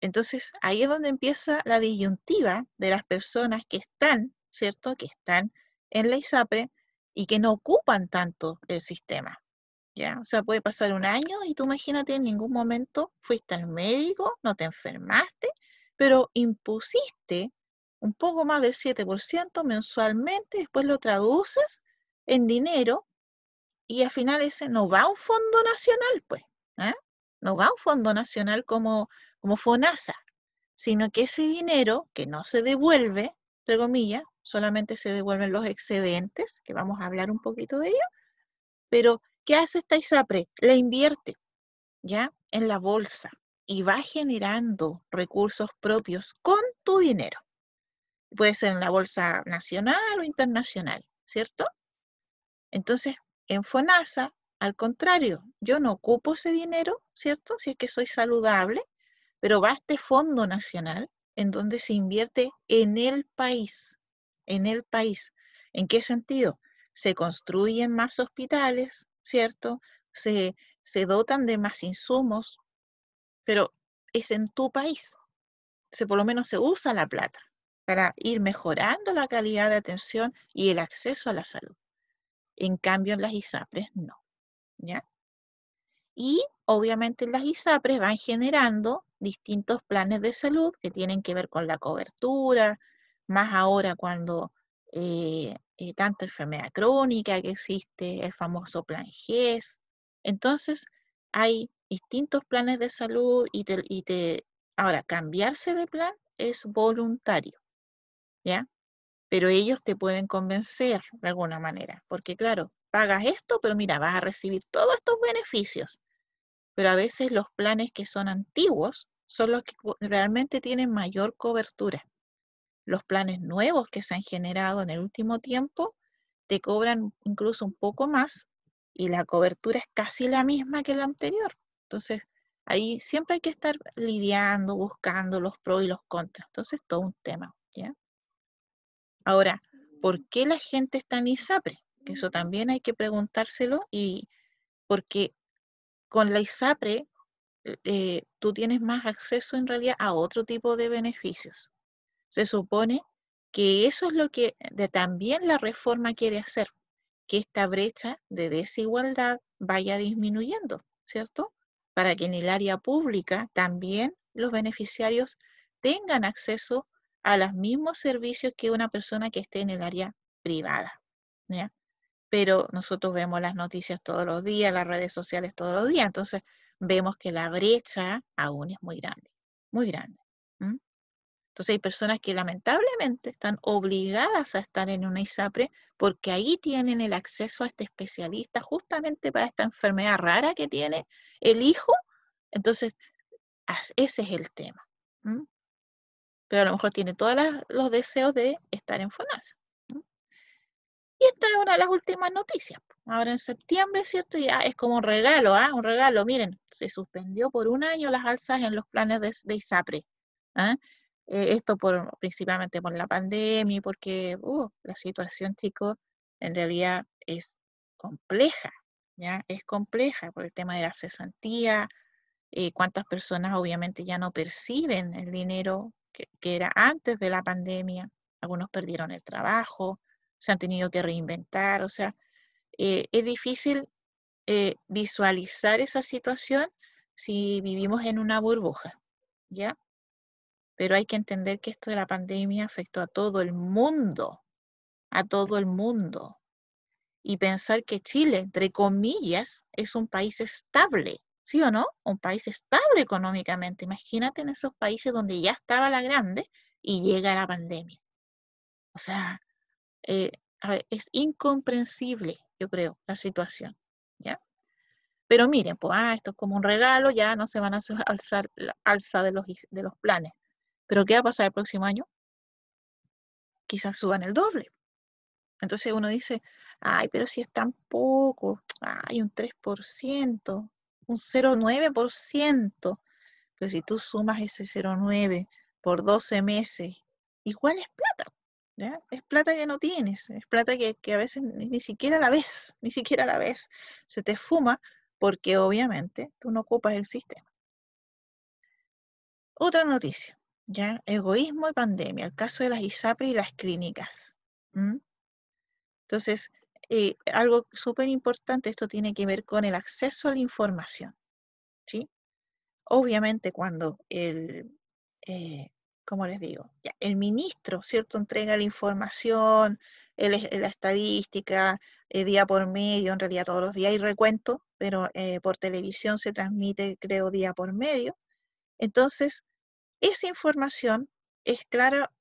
entonces ahí es donde empieza la disyuntiva de las personas que están, ¿cierto? Que están en la ISAPRE y que no ocupan tanto el sistema, ¿ya? O sea, puede pasar un año y tú imagínate en ningún momento fuiste al médico, no te enfermaste, pero impusiste un poco más del 7% mensualmente, después lo traduces en dinero y al final ese no va a un fondo nacional, pues, ¿ah? No va a un fondo nacional como FONASA, sino que ese dinero que no se devuelve, entre comillas, solamente se devuelven los excedentes, que vamos a hablar un poquito de ello, pero ¿qué hace esta ISAPRE? La invierte, ¿ya? En la bolsa y va generando recursos propios con tu dinero. Puede ser en la bolsa nacional o internacional, ¿cierto? Entonces, en FONASA, al contrario, yo no ocupo ese dinero, ¿cierto? Si es que soy saludable, pero va a este fondo nacional en donde se invierte en el país, en el país. ¿En qué sentido? Se construyen más hospitales, ¿cierto? Se, se dotan de más insumos, pero es en tu país. Por lo menos se usa la plata para ir mejorando la calidad de atención y el acceso a la salud. En cambio, en las ISAPRES no, ¿ya? Y obviamente las ISAPRES van generando distintos planes de salud que tienen que ver con la cobertura, más ahora cuando tanta enfermedad crónica que existe, el famoso plan GES. Entonces, hay distintos planes de salud ahora, cambiarse de plan es voluntario, ¿ya? Pero ellos te pueden convencer de alguna manera, porque claro, pagas esto, pero mira, vas a recibir todos estos beneficios, pero a veces los planes que son antiguos son los que realmente tienen mayor cobertura. Los planes nuevos que se han generado en el último tiempo te cobran incluso un poco más y la cobertura es casi la misma que la anterior. Entonces, ahí siempre hay que estar lidiando, buscando los pros y los contras. Entonces, todo un tema, ¿ya? Ahora, ¿por qué la gente está en ISAPRE? Eso también hay que preguntárselo y porque con la ISAPRE tú tienes más acceso en realidad a otro tipo de beneficios. Se supone que eso es lo que también la reforma quiere hacer, que esta brecha de desigualdad vaya disminuyendo, ¿cierto? Para que en el área pública también los beneficiarios tengan acceso a los mismos servicios que una persona que esté en el área privada, ¿ya? Pero nosotros vemos las noticias todos los días, las redes sociales todos los días, entonces vemos que la brecha aún es muy grande, muy grande. ¿M? Entonces hay personas que lamentablemente están obligadas a estar en una ISAPRE porque ahí tienen el acceso a este especialista justamente para esta enfermedad rara que tiene el hijo. Entonces, ese es el tema. ¿M? Pero a lo mejor tiene todos los deseos de estar en FONASA. Y esta es una de las últimas noticias. Ahora en septiembre, ¿cierto? Ya es como un regalo, ¿ah? Un regalo. Miren, se suspendió por un año las alzas en los planes de ISAPRE. ¿Ah? Esto principalmente por la pandemia y porque la situación, chicos, en realidad es compleja, ¿ya? Es compleja por el tema de la cesantía. cuántas personas obviamente ya no perciben el dinero que era antes de la pandemia. Algunos perdieron el trabajo, se han tenido que reinventar, o sea, es difícil visualizar esa situación si vivimos en una burbuja, ¿ya? Pero hay que entender que esto de la pandemia afectó a todo el mundo, a todo el mundo. Y pensar que Chile, entre comillas, es un país estable, ¿sí o no? Un país estable económicamente. Imagínate en esos países donde ya estaba la grande y llega la pandemia. O sea, eh, es incomprensible, yo creo, la situación, ¿ya? Pero miren, pues, esto es como un regalo, ya no se van a alzar la alza de los planes. Pero ¿qué va a pasar el próximo año? Quizás suban el doble. Entonces uno dice, ay, pero si es tan poco, ay, un 3%, un 0,9%. Pero si tú sumas ese 0,9 por 12 meses, igual es plata, ¿ya? Es plata que no tienes, es plata que a veces ni siquiera la ves, ni siquiera la ves. Se te fuma porque obviamente tú no ocupas el sistema. Otra noticia, ¿ya? Egoísmo y pandemia, el caso de las ISAPRES y las clínicas. Entonces, algo súper importante, esto tiene que ver con el acceso a la información, ¿sí? Obviamente cuando ¿cómo les digo? Ya, el ministro, ¿cierto? Entrega la información, la estadística, día por medio, en realidad todos los días hay recuento, pero por televisión se transmite, creo, día por medio. Entonces, esa información es clara,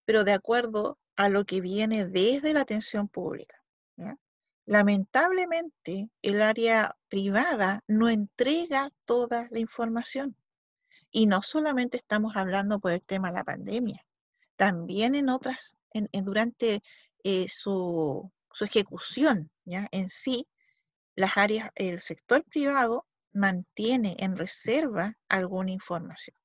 pero de acuerdo a lo que viene desde la atención pública, ¿ya? Lamentablemente, el área privada no entrega toda la información. Y no solamente estamos hablando por el tema de la pandemia, también en otras, durante su ejecución, ¿ya? En sí, las áreas, el sector privado mantiene en reserva alguna información.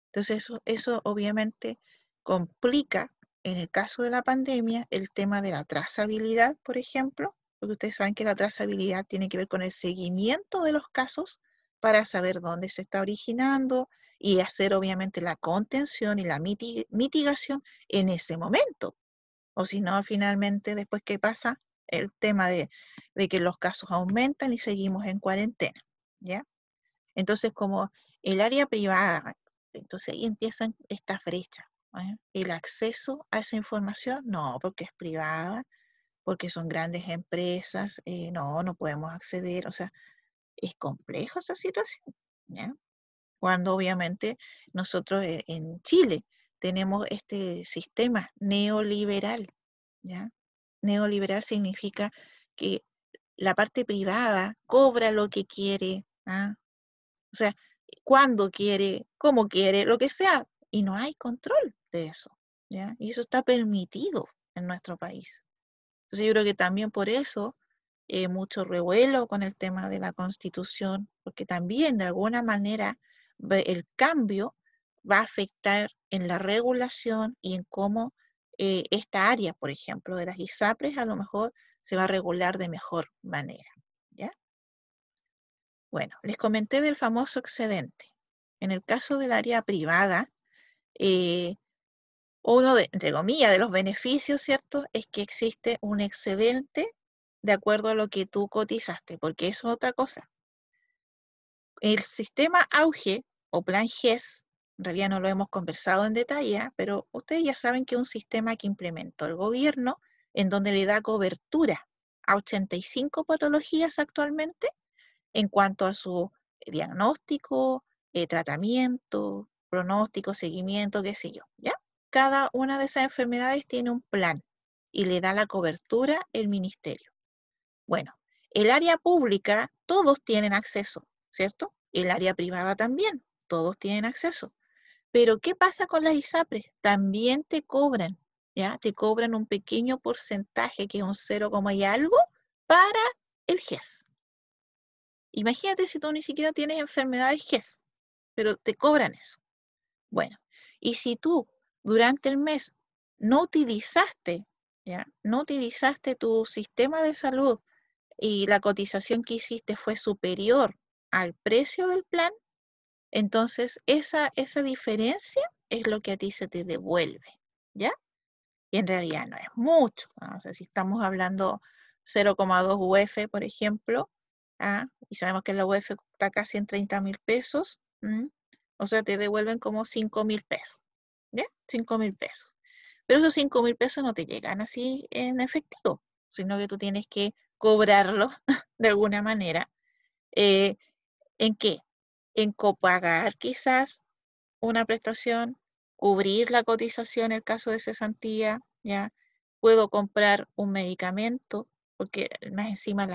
Entonces eso obviamente complica, en el caso de la pandemia, el tema de la trazabilidad, por ejemplo, porque ustedes saben que la trazabilidad tiene que ver con el seguimiento de los casos para saber dónde se está originando y hacer obviamente la contención y la mitigación en ese momento. O si no, finalmente, después, ¿qué pasa? El tema de que los casos aumentan y seguimos en cuarentena, ¿ya? Entonces, como el área privada, entonces ahí empiezan estas brechas, ¿eh? El acceso a esa información, no, porque es privada, porque son grandes empresas, no, no podemos acceder, o sea, es complejo esa situación, ¿ya? Cuando obviamente nosotros en Chile tenemos este sistema neoliberal, ¿ya? Neoliberal significa que la parte privada cobra lo que quiere, ¿ah? O sea, cuando quiere, cómo quiere, lo que sea, y no hay control de eso, ¿ya? Y eso está permitido en nuestro país. Entonces yo creo que también por eso mucho revuelo con el tema de la Constitución, porque también de alguna manera el cambio va a afectar en la regulación y en cómo esta área, por ejemplo, de las ISAPRES, a lo mejor se va a regular de mejor manera, ¿ya? Bueno, les comenté del famoso excedente. En el caso del área privada, eh, uno de, entre comillas, de los beneficios, ¿cierto? Es que existe un excedente de acuerdo a lo que tú cotizaste, porque eso es otra cosa. El sistema AUGE o Plan GES, en realidad no lo hemos conversado en detalle, pero ustedes ya saben que es un sistema que implementó el gobierno en donde le da cobertura a 85 patologías actualmente en cuanto a su diagnóstico, tratamiento, pronóstico, seguimiento, qué sé yo, ¿ya? Cada una de esas enfermedades tiene un plan y le da la cobertura el ministerio. Bueno, el área pública, todos tienen acceso, ¿cierto? El área privada también, todos tienen acceso. Pero ¿qué pasa con las ISAPRES? También te cobran, ¿ya? Te cobran un pequeño porcentaje, que es un 0, y algo, para el GES. Imagínate si tú ni siquiera tienes enfermedades GES, pero te cobran eso. Bueno, y si tú durante el mes no utilizaste, ¿ya? No utilizaste tu sistema de salud y la cotización que hiciste fue superior al precio del plan, entonces esa diferencia es lo que a ti se te devuelve, ¿ya? Y en realidad no es mucho, ¿no? O sea, si estamos hablando 0,2 UF, por ejemplo, y sabemos que la UF está casi en 30.000 pesos, o sea, te devuelven como 5.000 pesos, ¿ya? 5.000 pesos. Pero esos 5.000 pesos no te llegan así en efectivo, sino que tú tienes que cobrarlos de alguna manera. ¿En qué? En copagar quizás una prestación, cubrir la cotización en el caso de cesantía, ¿ya? Puedo comprar un medicamento, porque más encima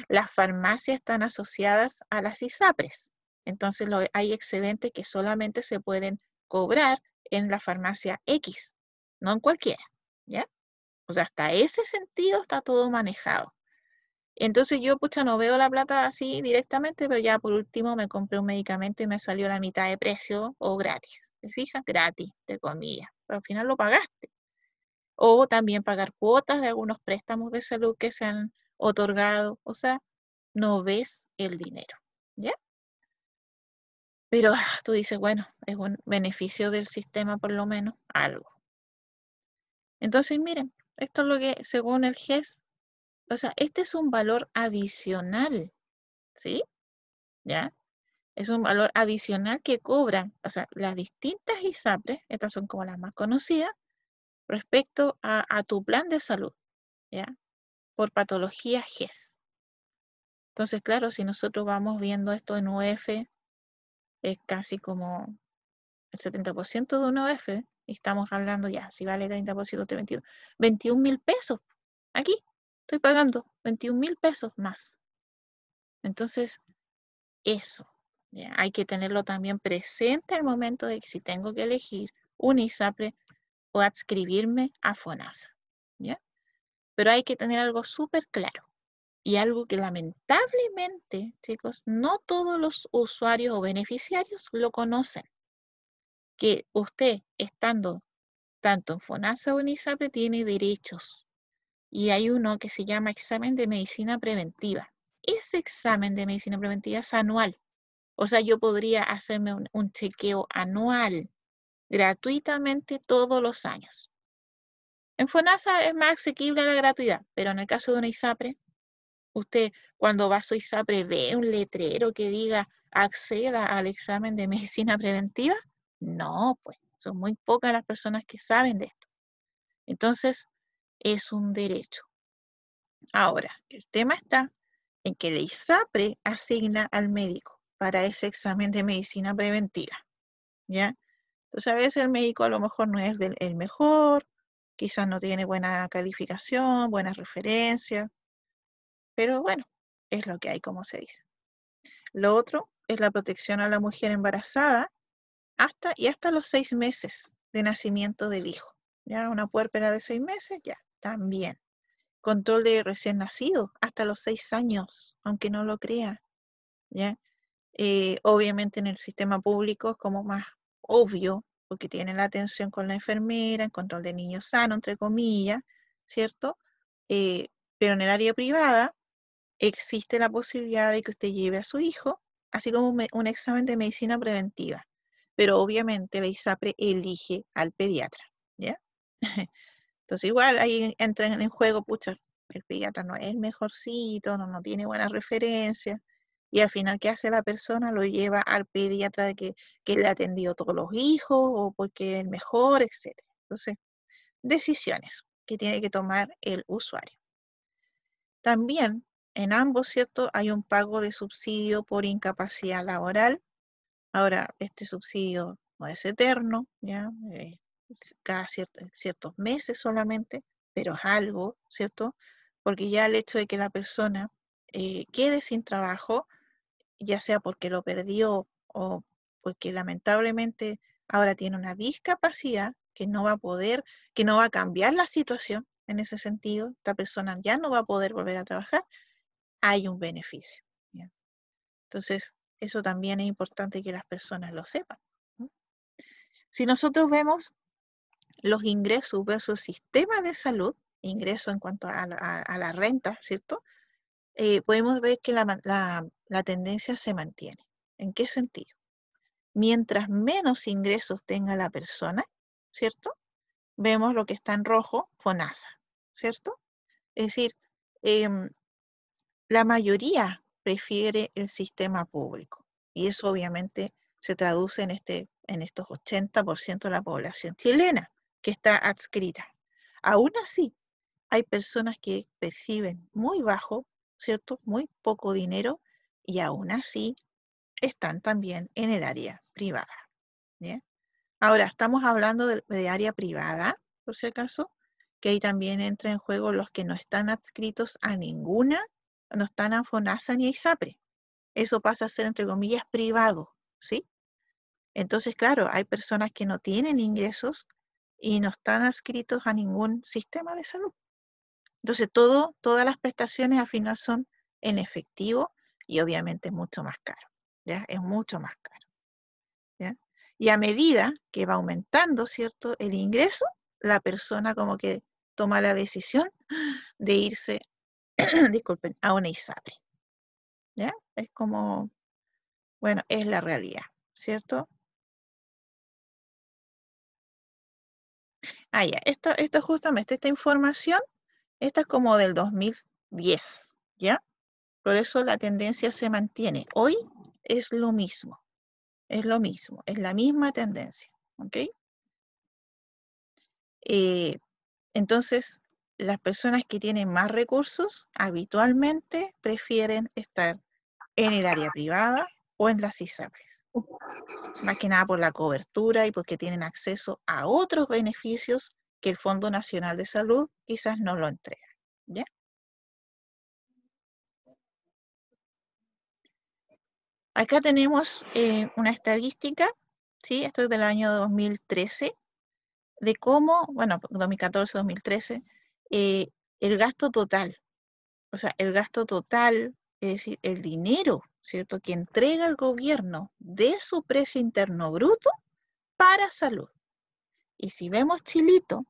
las farmacias están asociadas a las ISAPRES. Entonces hay excedentes que solamente se pueden cobrar en la farmacia X, no en cualquiera, ¿ya? O sea, hasta ese sentido está todo manejado. Entonces yo, pucha, no veo la plata así directamente, pero ya por último me compré un medicamento y me salió la mitad de precio o gratis. ¿Te fijas? Gratis, entre comillas. Pero al final lo pagaste. O también pagar cuotas de algunos préstamos de salud que se han otorgado. O sea, no ves el dinero. ¿Ya? Pero tú dices, bueno, es un beneficio del sistema por lo menos, algo. Entonces, miren, esto es lo que, según el GES, o sea, este es un valor adicional, ¿sí? ¿Ya? Es un valor adicional que cobran, o sea, las distintas ISAPRES, estas son como las más conocidas, respecto a tu plan de salud, ¿ya? Por patología GES. Entonces, claro, si nosotros vamos viendo esto en UF, es casi como el 70% de una UF, y estamos hablando ya, si vale 30% de 21.000 pesos. Aquí estoy pagando 21.000 pesos más. Entonces, eso, ¿ya? Hay que tenerlo también presente al momento de que si tengo que elegir un ISAPRE o adscribirme a FONASA, ¿ya? Pero hay que tener algo súper claro y algo que lamentablemente, chicos, no todos los usuarios o beneficiarios lo conocen, que usted estando tanto en FONASA o en ISAPRE tiene derechos y hay uno que se llama examen de medicina preventiva. Ese examen de medicina preventiva es anual. O sea, yo podría hacerme un chequeo anual, gratuitamente todos los años. En FONASA es más asequible la gratuidad, pero en el caso de una ISAPRE, usted cuando va a su ISAPRE ve un letrero que diga acceda al examen de medicina preventiva. No, pues son muy pocas las personas que saben de esto. Entonces, es un derecho. Ahora, el tema está en que la ISAPRE asigna al médico para ese examen de medicina preventiva, ¿ya? Entonces a veces el médico a lo mejor no es el mejor, quizás no tiene buena calificación, buenas referencias, pero bueno, es lo que hay, como se dice. Lo otro es la protección a la mujer embarazada hasta los 6 meses de nacimiento del hijo. Ya una puérpera de 6 meses, ya, también. Control de recién nacido hasta los 6 años, aunque no lo crea, ¿ya? Obviamente en el sistema público es como más obvio, porque tienen la atención con la enfermera, el control de niño sano, entre comillas, ¿cierto? Pero en el área privada existe la posibilidad de que usted lleve a su hijo, así como un examen de medicina preventiva. Pero obviamente la ISAPRE elige al pediatra, ¿ya? Entonces igual ahí entra en juego, pucha, el pediatra no es el mejorcito, no tiene buenas referencias, y al final, ¿qué hace la persona? Lo lleva al pediatra de que le ha atendido todos los hijos, o porque es el mejor, etc. Entonces, decisiones que tiene que tomar el usuario. También, en ambos, ¿cierto? Hay un pago de subsidio por incapacidad laboral. Ahora, este subsidio no es eterno, ¿ya? Cada ciertos meses solamente, pero es algo, ¿cierto? Porque ya el hecho de que la persona quede sin trabajo, ya sea porque lo perdió o porque lamentablemente ahora tiene una discapacidad que no va a poder, que no va a cambiar la situación en ese sentido, esta persona ya no va a poder volver a trabajar, hay un beneficio, ¿ya? Entonces, eso también es importante que las personas lo sepan, ¿no? Si nosotros vemos los ingresos versus sistema de salud, ingresos en cuanto a la renta, ¿cierto? Podemos ver que la tendencia se mantiene. ¿En qué sentido? Mientras menos ingresos tenga la persona, ¿cierto? Vemos lo que está en rojo, FONASA, ¿cierto? Es decir, la mayoría prefiere el sistema público y eso obviamente se traduce en estos 80% de la población chilena que está adscrita. Aún así, hay personas que perciben muy bajo, ¿cierto? Muy poco dinero y aún así están también en el área privada. ¿Bien? Ahora, estamos hablando de área privada, por si acaso, que ahí también entra en juego los que no están adscritos a ninguna, no están a FONASA ni a ISAPRE. Eso pasa a ser, entre comillas, privado, ¿sí? Entonces, claro, hay personas que no tienen ingresos y no están adscritos a ningún sistema de salud. Entonces, todas las prestaciones al final son en efectivo y obviamente es mucho más caro, ¿ya? Es mucho más caro, ¿ya? Y a medida que va aumentando, ¿cierto?, el ingreso, la persona como que toma la decisión de irse, disculpen, a una ISAPRE, ¿ya? Es como, bueno, es la realidad, ¿cierto? Ah, ya, esto justamente, esta información, esta es como del 2010, ¿ya? Por eso la tendencia se mantiene. Hoy es lo mismo, es lo mismo, es la misma tendencia, ¿ok? Entonces, las personas que tienen más recursos habitualmente prefieren estar en el área privada o en las ISAPRES. Más que nada por la cobertura y porque tienen acceso a otros beneficios que el Fondo Nacional de Salud quizás no lo entrega, ¿ya? Acá tenemos una estadística, ¿sí? Esto es del año 2013, de cómo, bueno, 2014-2013, el gasto total, o sea, el gasto total, es decir, el dinero, ¿cierto?, que entrega el gobierno de su precio interno bruto para salud. Y si vemos Chilito,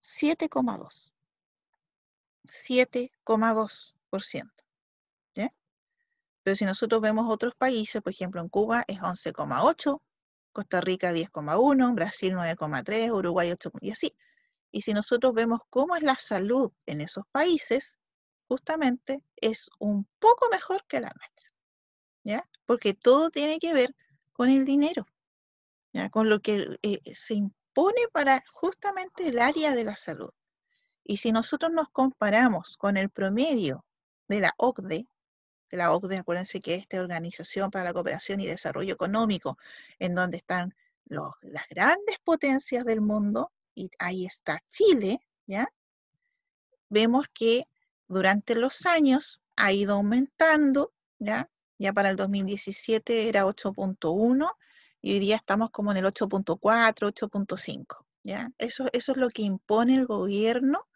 7,2, 7,2%, ¿ya? Pero si nosotros vemos otros países, por ejemplo, en Cuba es 11,8, Costa Rica 10,1, Brasil 9,3, Uruguay 8, y así. Y si nosotros vemos cómo es la salud en esos países, justamente es un poco mejor que la nuestra, ¿ya? Porque todo tiene que ver con el dinero, ¿ya? Con lo que se impone para justamente el área de la salud. Y si nosotros nos comparamos con el promedio de la OCDE, que la OCDE, acuérdense que es esta Organización para la Cooperación y Desarrollo Económico, en donde están las grandes potencias del mundo, y ahí está Chile, ¿ya? Vemos que durante los años ha ido aumentando, ¿ya? Ya para el 2017 era 8,1 y hoy día estamos como en el 8,4, 8,5, ¿ya? Eso es lo que impone el gobierno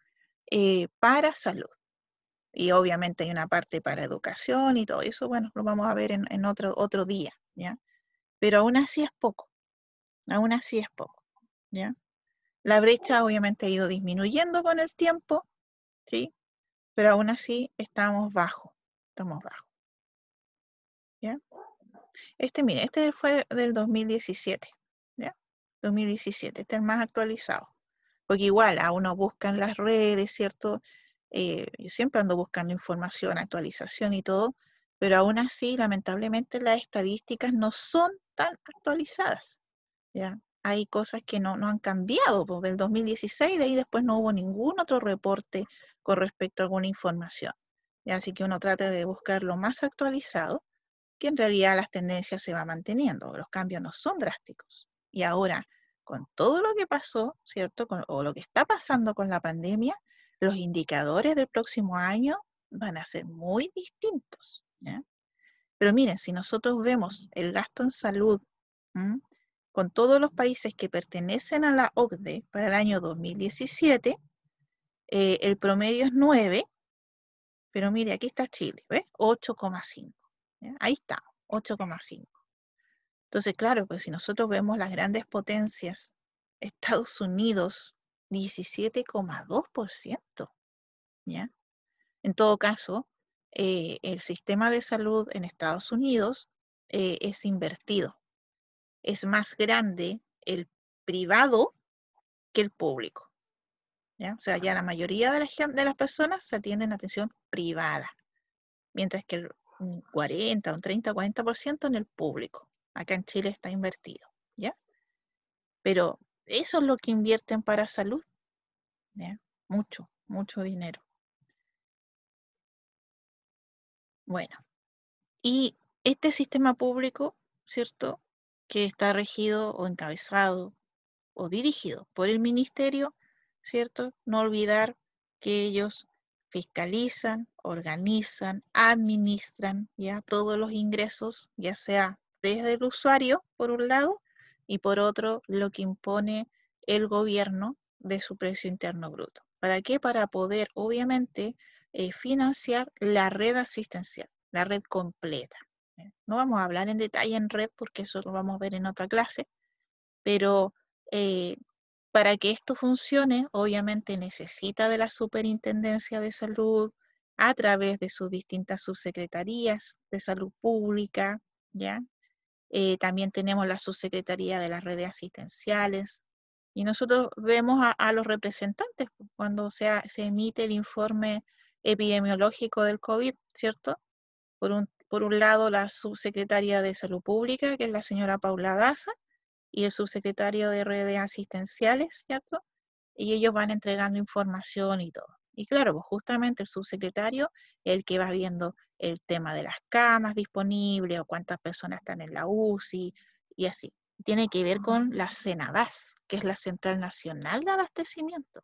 para salud. Y obviamente hay una parte para educación y todo eso, bueno, lo vamos a ver en otro día, ¿ya? Pero aún así es poco, aún así es poco, ¿ya? La brecha obviamente ha ido disminuyendo con el tiempo, ¿sí? Pero aún así estamos bajo, ¿ya? Mire, este fue del 2017, ¿ya? 2017, este es el más actualizado. Porque igual a uno busca en las redes, ¿cierto? Yo siempre ando buscando información, actualización y todo, pero aún así, lamentablemente, las estadísticas no son tan actualizadas, ¿ya? Hay cosas que no han cambiado, pues, del 2016, de ahí después no hubo ningún otro reporte con respecto a alguna información, ¿ya? Así que uno trata de buscar lo más actualizado, que en realidad las tendencias se van manteniendo, los cambios no son drásticos. Y ahora, con todo lo que pasó, ¿cierto? O lo que está pasando con la pandemia, los indicadores del próximo año van a ser muy distintos, ¿ya? Pero miren, si nosotros vemos el gasto en salud, ¿m?, con todos los países que pertenecen a la OCDE para el año 2017, el promedio es 9, pero mire, aquí está Chile, ¿ves? 8,5. Ahí está, 8,5. Entonces, claro, pues si nosotros vemos las grandes potencias, Estados Unidos, 17,2%, ¿ya? En todo caso, el sistema de salud en Estados Unidos es invertido. Es más grande el privado que el público, ¿ya? O sea, ya la mayoría de las personas se atienden atención privada, mientras que un 40, un 30, 40% en el público. Acá en Chile está invertido, ¿ya? Pero eso es lo que invierten para salud, ¿ya? Mucho, mucho dinero. Bueno, y este sistema público, ¿cierto? Que está regido o encabezado o dirigido por el ministerio, ¿cierto? No olvidar que ellos fiscalizan, organizan, administran ya todos los ingresos, ya sea desde el usuario, por un lado, y por otro, lo que impone el gobierno de su precio interno bruto. ¿Para qué? Para poder, obviamente, financiar la red asistencial, la red completa. No vamos a hablar en detalle en red porque eso lo vamos a ver en otra clase, pero eh, para que esto funcione, obviamente necesita de la Superintendencia de Salud a través de sus distintas subsecretarías de salud pública, ¿ya? También tenemos la subsecretaría de las redes asistenciales y nosotros vemos a los representantes cuando se emite el informe epidemiológico del COVID, ¿cierto? Por un lado, la subsecretaria de Salud Pública, que es la señora Paula Daza, y el subsecretario de redes asistenciales, ¿cierto? Y ellos van entregando información y todo. Y claro, pues justamente el subsecretario es el que va viendo el tema de las camas disponibles o cuántas personas están en la UCI y así. Tiene que ver con la CENABAS, que es la Central Nacional de Abastecimiento.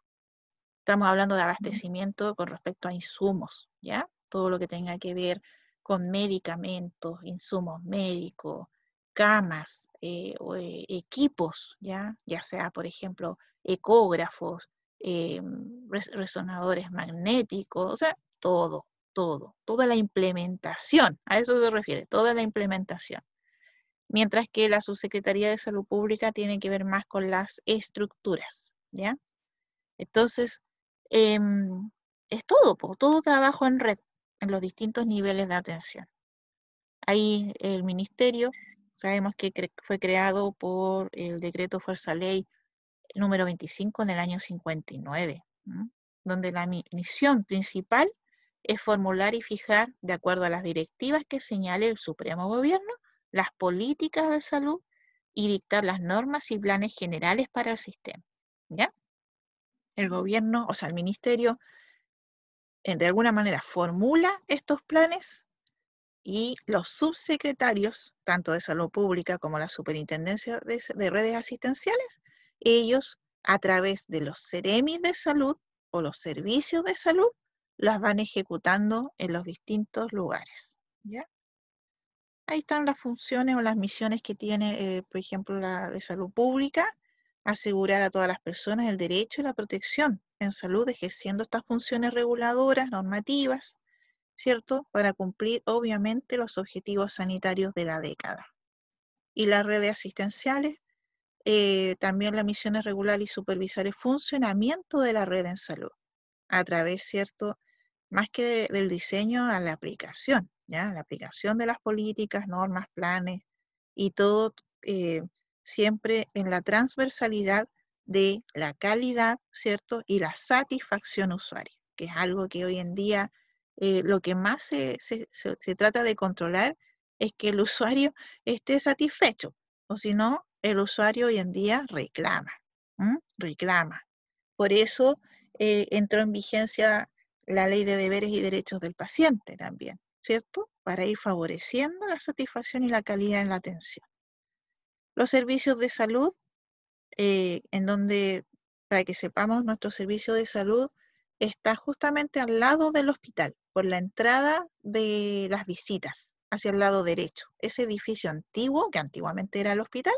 Estamos hablando de abastecimiento con respecto a insumos, ¿ya? Todo lo que tenga que ver con medicamentos, insumos médicos, camas, equipos, ¿ya? Ya sea, por ejemplo, ecógrafos, resonadores magnéticos, o sea, toda la implementación, a eso se refiere, toda la implementación. Mientras que la Subsecretaría de Salud Pública tiene que ver más con las estructuras, ¿ya? Entonces, es todo trabajo en red, en los distintos niveles de atención. Ahí el ministerio, sabemos que fue creado por el decreto Fuerza Ley número 25 en el año 59, donde la misión principal es formular y fijar, de acuerdo a las directivas que señale el Supremo Gobierno, las políticas de salud y dictar las normas y planes generales para el sistema, ¿ya? El gobierno, o sea, el ministerio, de alguna manera formula estos planes y los subsecretarios, tanto de salud pública como la superintendencia de redes asistenciales, ellos a través de los seremis de salud o los servicios de salud, las van ejecutando en los distintos lugares, ¿ya? Ahí están las funciones o las misiones que tiene, por ejemplo, la de salud pública, asegurar a todas las personas el derecho y la protección en salud, ejerciendo estas funciones reguladoras, normativas, ¿cierto? Para cumplir, obviamente, los objetivos sanitarios de la década. Y las redes asistenciales, también la misión es regular y supervisar el funcionamiento de la red en salud, a través, ¿cierto?, más que del diseño a la aplicación, ¿ya? La aplicación de las políticas, normas, planes y todo siempre en la transversalidad de la calidad, ¿cierto? Y la satisfacción usuaria, que es algo que hoy en día lo que más se trata de controlar es que el usuario esté satisfecho, o si no, el usuario hoy en día reclama, reclama. Por eso entró en vigencia la ley de deberes y derechos del paciente también, ¿cierto? Para ir favoreciendo la satisfacción y la calidad en la atención. Los servicios de salud, en donde, para que sepamos, nuestro servicio de salud está justamente al lado del hospital, por la entrada de las visitas, hacia el lado derecho. Ese edificio antiguo, que antiguamente era el hospital,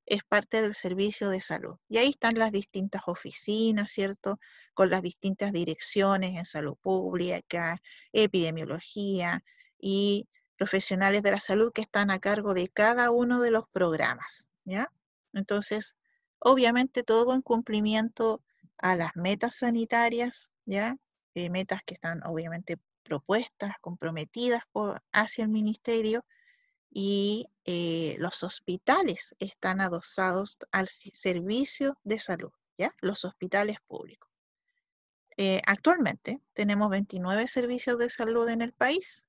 es parte del servicio de salud. Y ahí están las distintas oficinas, ¿cierto? Con las distintas direcciones en salud pública, epidemiología y profesionales de la salud que están a cargo de cada uno de los programas, ¿ya? Entonces, obviamente todo en cumplimiento a las metas sanitarias, ¿ya? Metas que están obviamente propuestas comprometidas hacia el ministerio, y los hospitales están adosados al servicio de salud, ¿ya? Los hospitales públicos. Actualmente tenemos 29 servicios de salud en el país.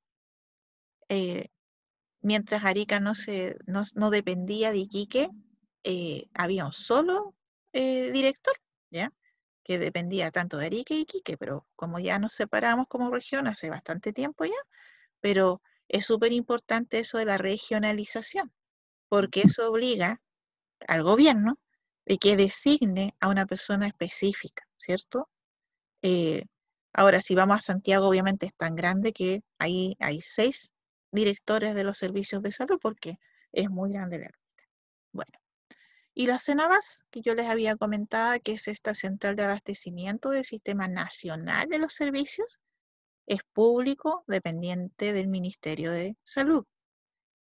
Mientras Arica no dependía de Iquique, había un solo director, ¿ya? Que dependía tanto de Arica y Iquique, pero como ya nos separamos como región hace bastante tiempo ya, pero es súper importante eso de la regionalización, porque eso obliga al gobierno de que designe a una persona específica, ¿cierto? Eh, Ahora, si vamos a Santiago, obviamente es tan grande que ahí hay 6 directores de los servicios de salud porque es muy grande la capital. Bueno, y la CENAVAS, que yo les había comentado, que es esta central de abastecimiento del Sistema Nacional de los Servicios, es público, dependiente del Ministerio de Salud,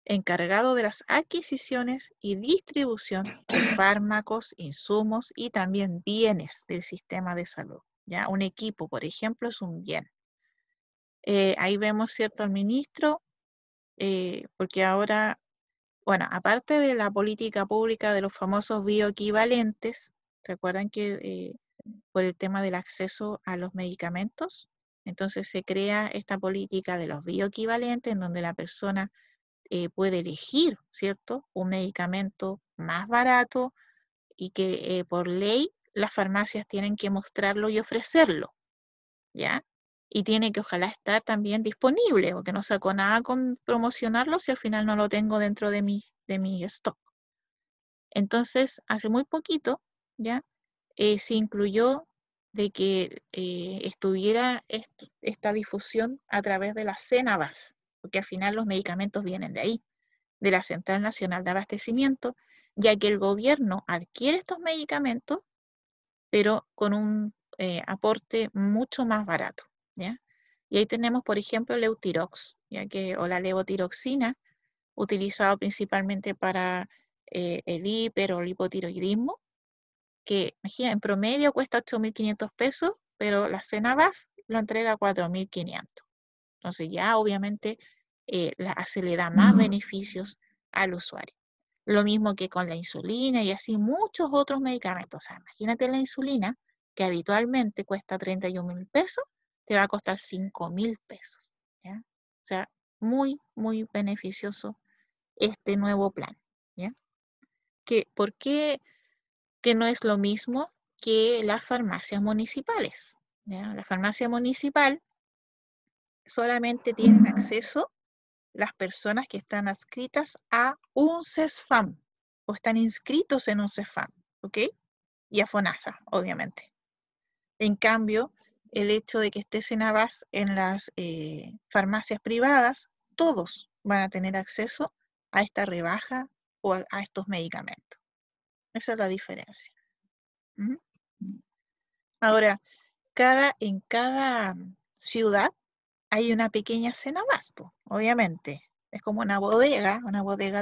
encargado de las adquisiciones y distribución de fármacos, insumos y también bienes del sistema de salud. ¿Ya? Un equipo, por ejemplo, es un bien. Ahí vemos, ¿cierto?, al ministro, porque ahora, bueno, aparte de la política pública de los famosos bioequivalentes, ¿se acuerdan que por el tema del acceso a los medicamentos? Entonces se crea esta política de los bioequivalentes en donde la persona puede elegir, ¿cierto?, un medicamento más barato y que por ley las farmacias tienen que mostrarlo y ofrecerlo, ¿ya? Y tiene que ojalá estar también disponible, porque no saco nada con promocionarlo si al final no lo tengo dentro de mi stock. Entonces, hace muy poquito, ¿ya? Se incluyó de que estuviera esta difusión a través de la CENAVAS, porque al final los medicamentos vienen de ahí, de la Central Nacional de Abastecimiento, ya que el gobierno adquiere estos medicamentos, pero con un aporte mucho más barato, ¿ya? Y ahí tenemos, por ejemplo, el Eutirox, o la levotiroxina, utilizado principalmente para el hiper o el hipotiroidismo, que imagina, en promedio cuesta 8.500 pesos, pero la CENAVAS lo entrega a 4.500. Entonces ya obviamente se le da más beneficios al usuario. Lo mismo que con la insulina y así muchos otros medicamentos. O sea, imagínate la insulina, que habitualmente cuesta 31.000 pesos, te va a costar 5.000 pesos. ¿Ya? O sea, muy, muy beneficioso este nuevo plan. ¿Ya? ¿Por qué que no es lo mismo que las farmacias municipales? ¿Ya? La farmacia municipal solamente tienen acceso las personas que están adscritas a un CESFAM o están inscritos en un CESFAM, ¿ok? Y a FONASA, obviamente. En cambio, el hecho de que esté CENAVAS en las farmacias privadas, todos van a tener acceso a esta rebaja o a estos medicamentos. Esa es la diferencia. ¿Mm? Ahora, en cada ciudad hay una pequeña CENAVAS, obviamente. Es como una bodega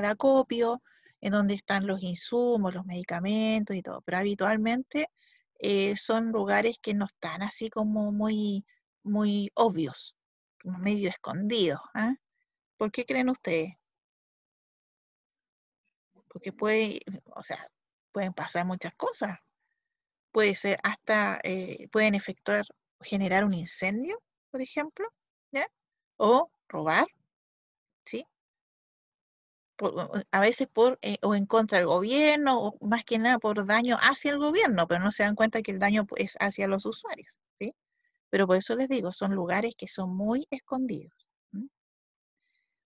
de acopio, en donde están los insumos, los medicamentos y todo. Pero habitualmente son lugares que no están así como muy, muy obvios, como medio escondidos. ¿Ah? ¿Por qué creen ustedes? Porque o sea, pueden pasar muchas cosas. Puede ser hasta, pueden generar un incendio, por ejemplo, ¿ya? O robar, ¿sí? A veces o en contra del gobierno, o más que nada por daño hacia el gobierno, pero no se dan cuenta que el daño es hacia los usuarios, ¿sí? Pero por eso les digo, son lugares que son muy escondidos. ¿Mm?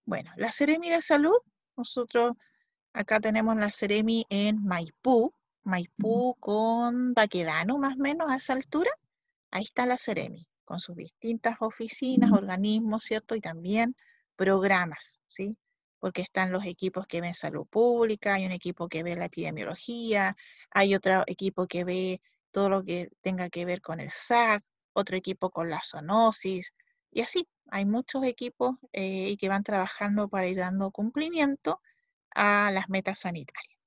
Bueno, la Seremi de Salud, nosotros acá tenemos la Seremi en Maipú con Baquedano, más o menos a esa altura. Ahí está la Seremi, con sus distintas oficinas, organismos, ¿cierto? Y también programas, ¿sí? Porque están los equipos que ven salud pública, hay un equipo que ve la epidemiología, hay otro equipo que ve todo lo que tenga que ver con el SAC, otro equipo con la zoonosis, y así, hay muchos equipos y que van trabajando para ir dando cumplimiento a las metas sanitarias,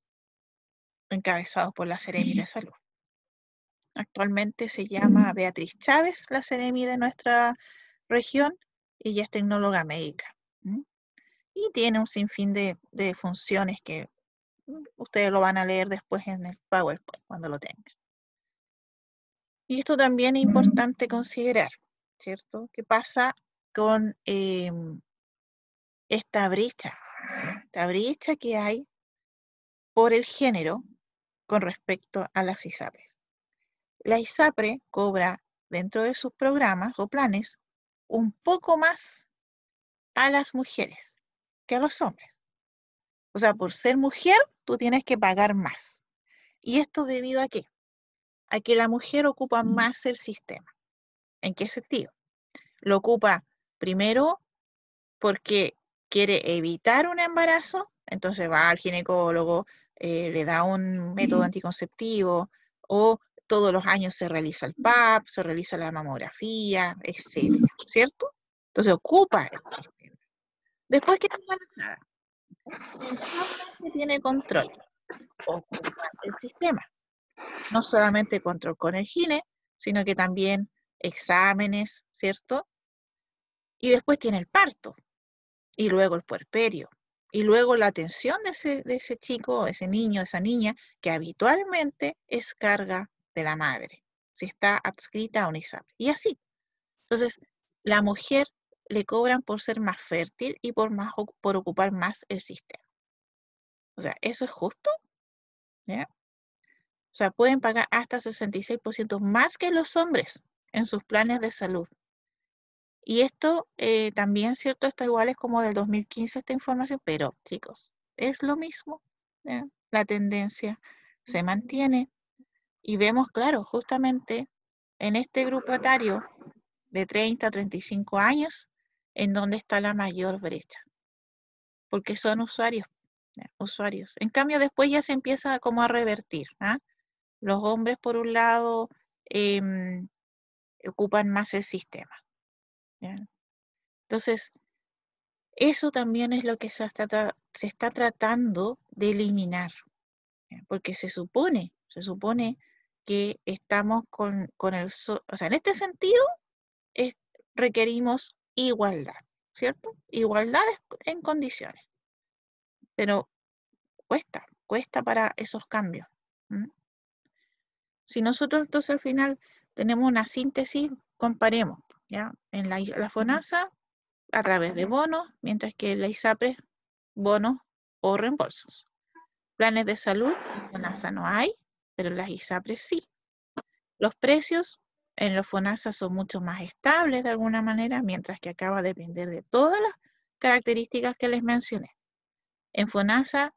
encabezados por la Seremi de Salud. Actualmente se llama Beatriz Chávez, la Seremi de nuestra región, Ella es tecnóloga médica. Y tiene un sinfín de funciones que ustedes lo van a leer después en el PowerPoint cuando lo tengan. Y esto también es importante considerar, ¿cierto? ¿Qué pasa con esta brecha? Esta brecha que hay por el género con respecto a las ISAPRES. La ISAPRE cobra dentro de sus programas o planes un poco más a las mujeres que a los hombres. O sea, por ser mujer, tú tienes que pagar más. ¿Y esto debido a qué? A que la mujer ocupa más el sistema. ¿En qué sentido? Lo ocupa primero porque quiere evitar un embarazo, entonces va al ginecólogo, le da un método anticonceptivo, o todos los años se realiza el PAP, se realiza la mamografía, etc. ¿Cierto? Entonces ocupa el sistema. Después que está embarazada, mensualmente tiene control, ocupa el sistema. No solamente control con el gine, sino que también exámenes, ¿cierto? Y después tiene el parto, y luego el puerperio, y luego la atención de ese chico, de ese niño, de esa niña, que habitualmente es carga de la madre, si está adscrita a un ISAPRE. Y así. Entonces, la mujer le cobran por ser más fértil y por ocupar más el sistema. O sea, ¿eso es justo? ¿Ya? O sea, pueden pagar hasta 66% más que los hombres en sus planes de salud. Y esto también, ¿cierto? Está igual, es como del 2015 esta información, pero chicos, es lo mismo. ¿Ya? La tendencia se mantiene y vemos, claro, justamente en este grupo etario de 30 a 35 años, en donde está la mayor brecha, porque son usuarios, ¿ya? Usuarios. En cambio, después ya se empieza como a revertir, ¿ah? Los hombres, por un lado, ocupan más el sistema, ¿ya? Entonces, eso también es lo que se está tratando de eliminar, ¿ya? Porque se supone que estamos con el... o sea, en este sentido, requerimos igualdad, ¿cierto? Igualdad en condiciones, pero cuesta para esos cambios. Si nosotros entonces al final tenemos una síntesis, comparemos, ¿ya? En la FONASA a través de bonos, mientras que en la ISAPRE bonos o reembolsos. Planes de salud, en FONASA no hay, pero en las ISAPRE sí. Los precios en los FONASA son mucho más estables de alguna manera, mientras que acá va a depender de todas las características que les mencioné. En FONASA,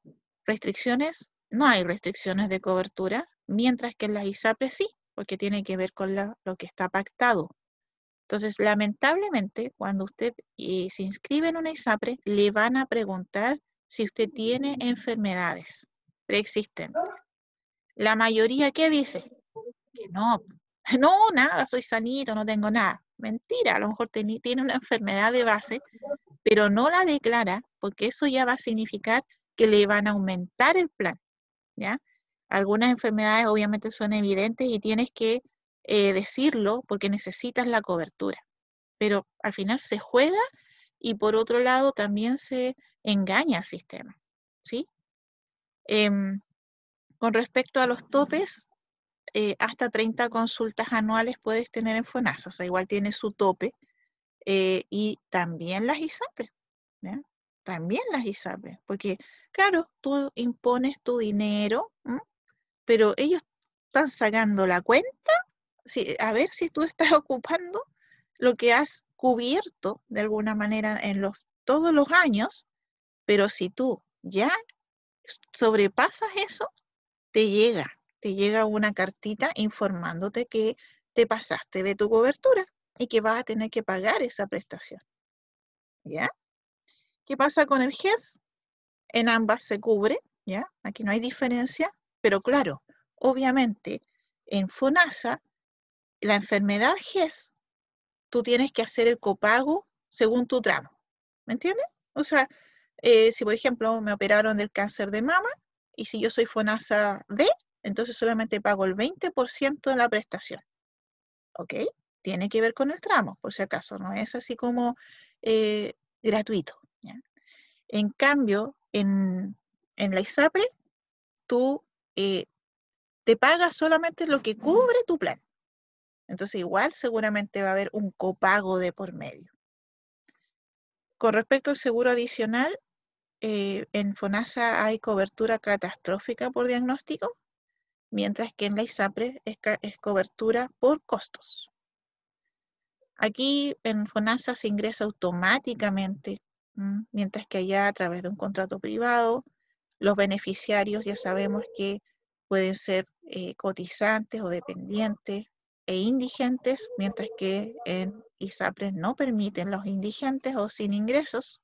no hay restricciones de cobertura, mientras que en las ISAPRE sí, porque tiene que ver con lo que está pactado. Entonces, lamentablemente, cuando usted se inscribe en una ISAPRE, le van a preguntar si usted tiene enfermedades preexistentes. La mayoría, ¿qué dice? Que no, no, nada, soy sanito, no tengo nada. Mentira, a lo mejor tiene una enfermedad de base, pero no la declara, porque eso ya va a significar que le van a aumentar el plan, ¿ya? Algunas enfermedades obviamente son evidentes y tienes que decirlo porque necesitas la cobertura, pero al final se juega y por otro lado también se engaña al sistema, ¿sí? Con respecto a los topes, hasta 30 consultas anuales puedes tener en FONASA, o sea, igual tiene su tope, y también las ISAPRE, ¿ya? También las ISAPRE, porque claro, tú impones tu dinero, pero ellos están sacando la cuenta, a ver si tú estás ocupando lo que has cubierto de alguna manera en todos los años, pero si tú ya sobrepasas eso, te llega una cartita informándote que te pasaste de tu cobertura y que vas a tener que pagar esa prestación. ¿Ya? ¿Qué pasa con el GES? En ambas se cubre, ¿ya? Aquí no hay diferencia, pero claro, obviamente en FONASA, la enfermedad GES, tú tienes que hacer el copago según tu tramo. ¿Me entiendes? O sea, si por ejemplo me operaron del cáncer de mama y si yo soy FONASA D, entonces solamente pago el 20% de la prestación. ¿Ok? tiene que ver con el tramo, por si acaso, no es así como gratuito, ¿ya? En cambio, en la ISAPRE, tú te pagas solamente lo que cubre tu plan. Entonces, igual seguramente va a haber un copago de por medio. Con respecto al seguro adicional, en FONASA hay cobertura catastrófica por diagnóstico, mientras que en la ISAPRE es cobertura por costos. Aquí en FONASA se ingresa automáticamente, mientras que allá a través de un contrato privado, los beneficiarios ya sabemos que pueden ser cotizantes o dependientes e indigentes, mientras que en ISAPRE no permiten los indigentes o sin ingresos.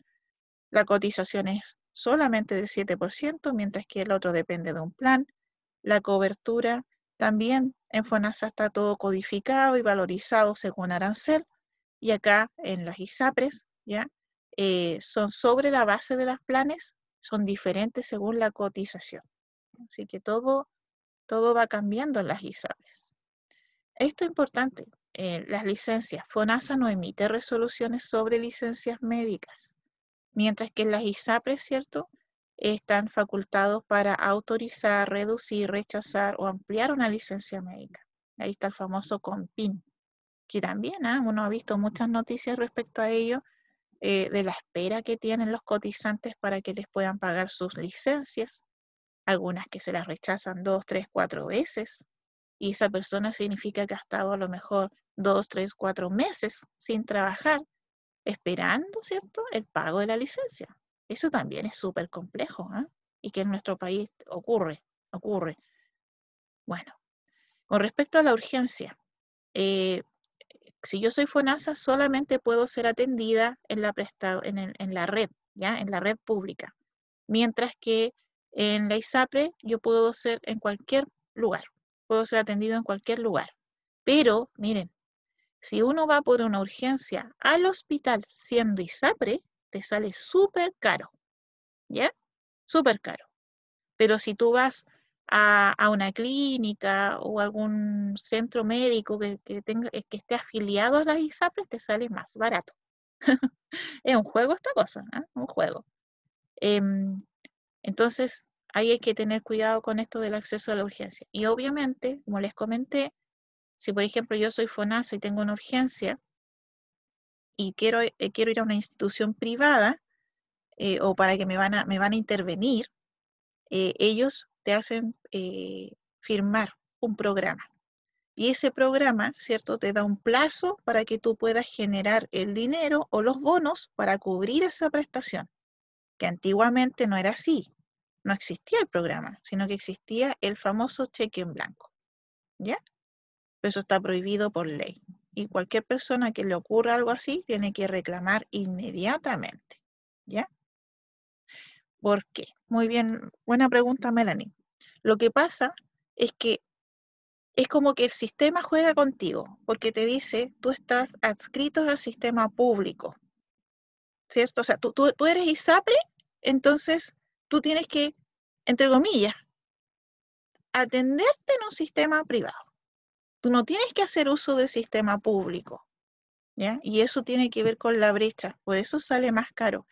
La cotización es solamente del 7%, mientras que el otro depende de un plan. La cobertura también en FONASA está todo codificado y valorizado según arancel, y acá en las ISAPRES, ¿ya? Son sobre la base de los planes, son diferentes según la cotización. Así que todo va cambiando en las ISAPRES. Esto es importante. Las licencias, FONASA no emite resoluciones sobre licencias médicas, mientras que en las ISAPRES, ¿cierto?, están facultados para autorizar, reducir, rechazar o ampliar una licencia médica. Ahí está el famoso CONPIN, que también uno ha visto muchas noticias respecto a ello, de la espera que tienen los cotizantes para que les puedan pagar sus licencias, algunas que se las rechazan 2, 3, 4 veces, y esa persona significa que ha estado a lo mejor 2, 3, 4 meses sin trabajar, esperando, ¿cierto?, el pago de la licencia. Eso también es súper complejo, y que en nuestro país ocurre. Bueno, con respecto a la urgencia, si yo soy FONASA, solamente puedo ser atendida en la red, ¿ya? En la red pública. Mientras que en la ISAPRE yo puedo ser en cualquier lugar, puedo ser atendido en cualquier lugar. Pero, miren, si uno va por una urgencia al hospital siendo ISAPRE, te sale súper caro, ¿ya? Súper caro. Pero si tú vas a una clínica o algún centro médico que esté afiliado a las ISAPRES, te sale más barato. Es un juego esta cosa, un juego. Entonces, ahí hay que tener cuidado con esto del acceso a la urgencia. Y obviamente, como les comenté, si por ejemplo yo soy FONASA y tengo una urgencia y quiero ir a una institución privada, o para que me van a intervenir, ellos te hacen firmar un programa. Y ese programa, ¿cierto?, te da un plazo para que tú puedas generar el dinero o los bonos para cubrir esa prestación, que antiguamente no era así. No existía el programa, sino que existía el famoso cheque en blanco, ¿ya? Pero eso está prohibido por ley. Y cualquier persona que le ocurra algo así tiene que reclamar inmediatamente, ¿ya? ¿Por qué? Muy bien, buena pregunta, Melanie. Lo que pasa es que es como que el sistema juega contigo, porque te dice, tú estás adscrito al sistema público, ¿cierto? O sea, tú eres ISAPRE, entonces tú tienes que, entre comillas, atenderte en un sistema privado. Tú no tienes que hacer uso del sistema público, ¿ya? Y eso tiene que ver con la brecha, por eso sale más caro.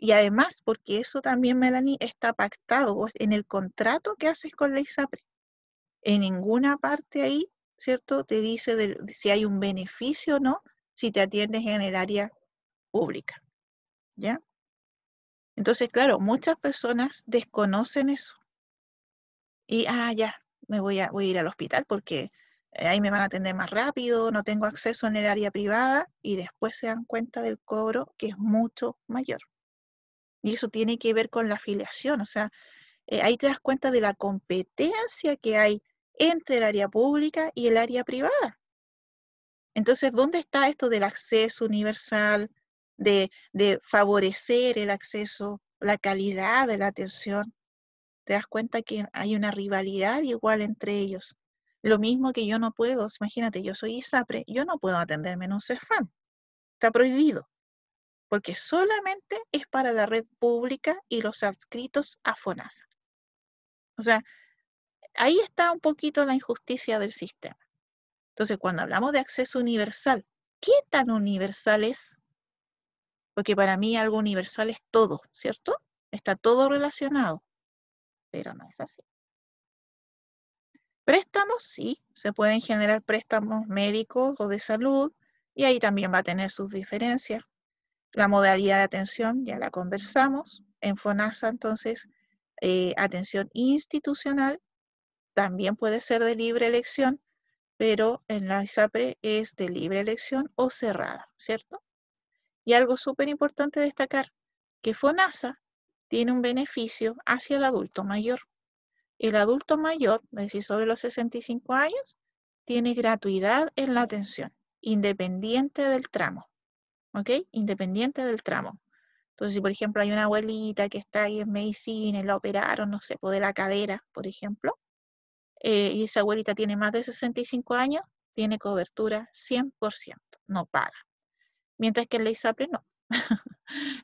Y además, porque eso también, Melanie, está pactado en el contrato que haces con la ISAPRE. En ninguna parte ahí, ¿cierto?, te dice de si hay un beneficio o no si te atiendes en el área pública, ¿ya? Entonces, claro, muchas personas desconocen eso. Y, ya, voy a ir al hospital porque ahí me van a atender más rápido, no tengo acceso en el área privada, y después se dan cuenta del cobro que es mucho mayor. Y eso tiene que ver con la afiliación, o sea, ahí te das cuenta de la competencia que hay entre el área pública y el área privada. Entonces, ¿dónde está esto del acceso universal, de favorecer el acceso, la calidad de la atención? Te das cuenta que hay una rivalidad igual entre ellos. Lo mismo que yo no puedo, imagínate, yo soy ISAPRE, yo no puedo atenderme en un CEFAM. Está prohibido, porque solamente es para la red pública y los adscritos a FONASA. O sea, ahí está un poquito la injusticia del sistema. Entonces, cuando hablamos de acceso universal, ¿qué tan universal es? Porque para mí algo universal es todo, ¿cierto? Está todo relacionado, pero no es así. Préstamos, sí, se pueden generar préstamos médicos o de salud, y ahí también va a tener sus diferencias. La modalidad de atención, ya la conversamos. En FONASA, entonces, atención institucional, también puede ser de libre elección, pero en la ISAPRE es de libre elección o cerrada, ¿cierto? Y algo súper importante destacar, que FONASA tiene un beneficio hacia el adulto mayor. El adulto mayor, es decir, sobre los 65 años, tiene gratuidad en la atención, independiente del tramo, ¿ok? Independiente del tramo. Entonces, si por ejemplo hay una abuelita que está ahí en medicina y la operaron, no sé, por de la cadera, por ejemplo, y esa abuelita tiene más de 65 años, tiene cobertura 100%, no paga. Mientras que en la ISAPRE no.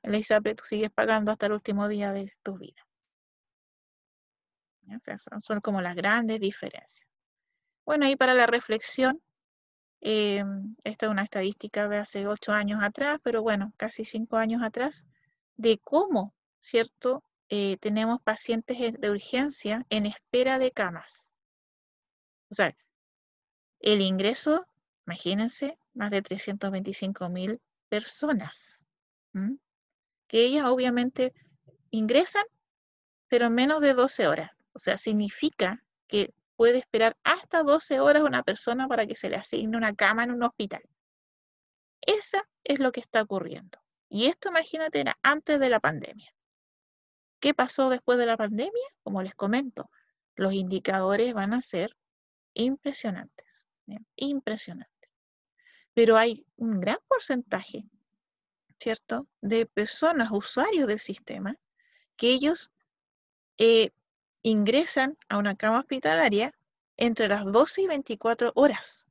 En la ISAPRE tú sigues pagando hasta el último día de tu vida. O sea, son como las grandes diferencias. Bueno, ahí para la reflexión, esta es una estadística de hace 8 años atrás, pero bueno, casi 5 años atrás, de cómo, ¿cierto? Tenemos pacientes de urgencia en espera de camas. O sea, el ingreso, imagínense, más de 325.000 personas, ¿m? Que ellas obviamente ingresan, pero en menos de 12 horas. O sea, significa que puede esperar hasta 12 horas una persona para que se le asigne una cama en un hospital. Eso es lo que está ocurriendo. Y esto, imagínate, era antes de la pandemia. ¿Qué pasó después de la pandemia? Como les comento, los indicadores van a ser impresionantes, ¿bien? Impresionantes. Pero hay un gran porcentaje, ¿cierto?, de personas, usuarios del sistema, que ellos ingresan a una cama hospitalaria entre las 12 y 24 horas.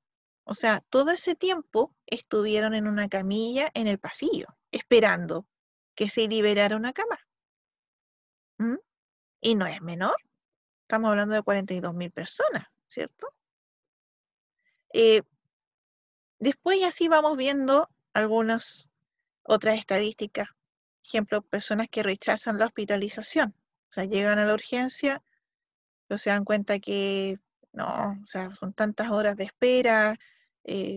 O sea, todo ese tiempo estuvieron en una camilla en el pasillo, esperando que se liberara una cama. ¿Mm? Y no es menor, estamos hablando de 42.000 personas, ¿cierto? Después así vamos viendo algunas otras estadísticas. Ejemplo, personas que rechazan la hospitalización. O sea, llegan a la urgencia, pero se dan cuenta que no, o sea, son tantas horas de espera.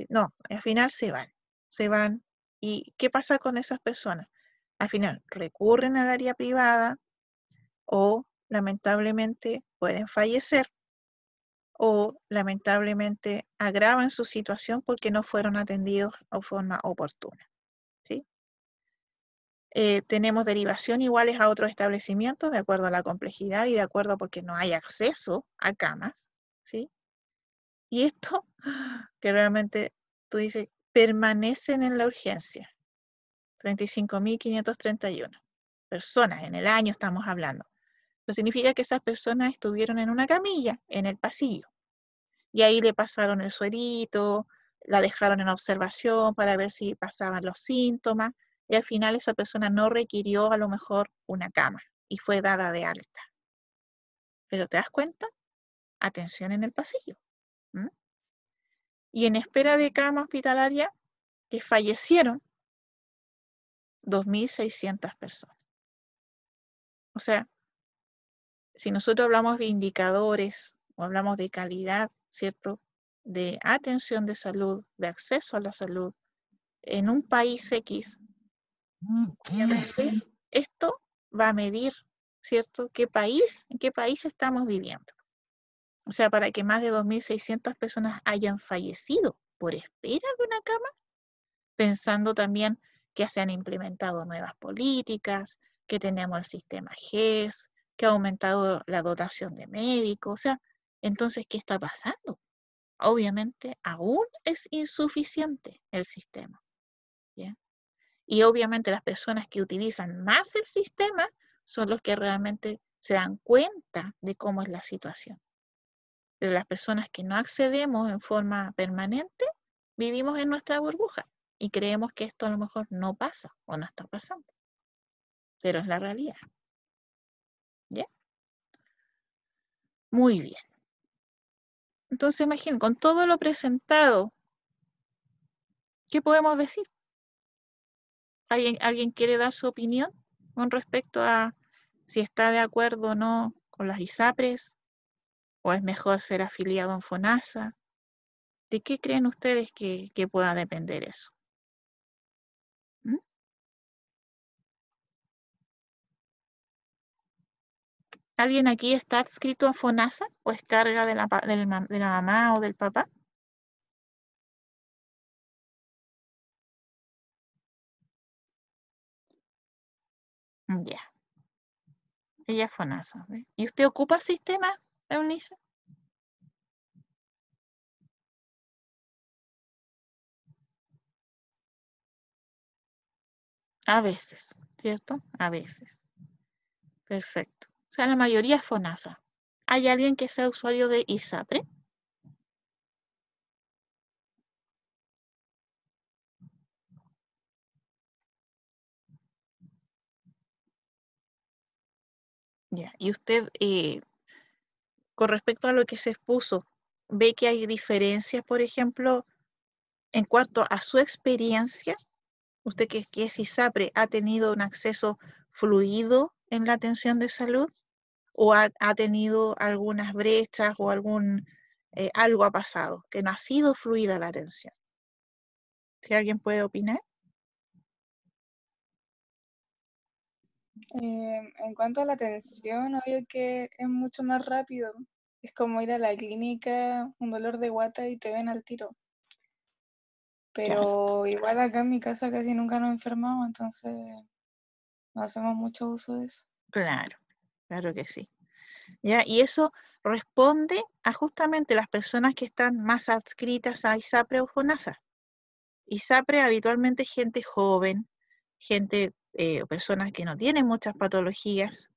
No, al final se van. Se van. ¿Y qué pasa con esas personas? Al final recurren al área privada o lamentablemente pueden fallecer o lamentablemente agravan su situación porque no fueron atendidos de forma oportuna, ¿sí? Tenemos derivación iguales a otros establecimientos de acuerdo a la complejidad y de acuerdo porque no hay acceso a camas, ¿sí? Y esto que realmente tú dices, permanecen en la urgencia. 35.531 personas en el año estamos hablando. Eso significa que esas personas estuvieron en una camilla, en el pasillo. Y ahí le pasaron el suerito, la dejaron en observación para ver si pasaban los síntomas, y al final esa persona no requirió a lo mejor una cama y fue dada de alta. Pero ¿te das cuenta? Atención en el pasillo. ¿Mm? Y en espera de cama hospitalaria, que fallecieron 2.600 personas. O sea, si nosotros hablamos de indicadores o hablamos de calidad, ¿cierto? De atención de salud, de acceso a la salud, en un país X, obviamente, esto va a medir, ¿cierto? ¿En qué país estamos viviendo? O sea, para que más de 2.600 personas hayan fallecido por espera de una cama, pensando también que se han implementado nuevas políticas, que tenemos el sistema GES, que ha aumentado la dotación de médicos. O sea, entonces, ¿qué está pasando? Obviamente, aún es insuficiente el sistema. ¿Bien? Y obviamente las personas que utilizan más el sistema son los que realmente se dan cuenta de cómo es la situación. Pero las personas que no accedemos en forma permanente, vivimos en nuestra burbuja y creemos que esto a lo mejor no pasa o no está pasando. Pero es la realidad. ¿Ya? Muy bien. Entonces, imaginen, con todo lo presentado, ¿qué podemos decir? ¿Alguien quiere dar su opinión con respecto a si está de acuerdo o no con las ISAPRES? ¿O es mejor ser afiliado en FONASA? ¿De qué creen ustedes que pueda depender eso? ¿Mm? ¿Alguien aquí está adscrito a FONASA o es carga de la mamá o del papá? Ya, ella es FONASA. ¿Ve? ¿Y usted ocupa el sistema, Eunice? A veces, ¿cierto? A veces. Perfecto. O sea, la mayoría es FONASA. ¿Hay alguien que sea usuario de ISAPRE? Ya. ¿Y usted, con respecto a lo que se expuso, ve que hay diferencias, por ejemplo, en cuanto a su experiencia? Usted que es ISAPRE, ¿ha tenido un acceso fluido en la atención de salud? ¿O ha tenido algunas brechas o algo ha pasado, que no ha sido fluida la atención? Si alguien puede opinar. En cuanto a la atención, obvio que es mucho más rápido. Es como ir a la clínica, un dolor de guata y te ven al tiro. Claro, Pero igual acá en mi casa casi nunca nos enfermamos, entonces no hacemos mucho uso de eso. claro, claro que sí. ¿Ya? Y eso responde a justamente las personas que están más adscritas a ISAPRE o FONASA. ISAPRE habitualmente es gente joven, gente o personas que no tienen muchas patologías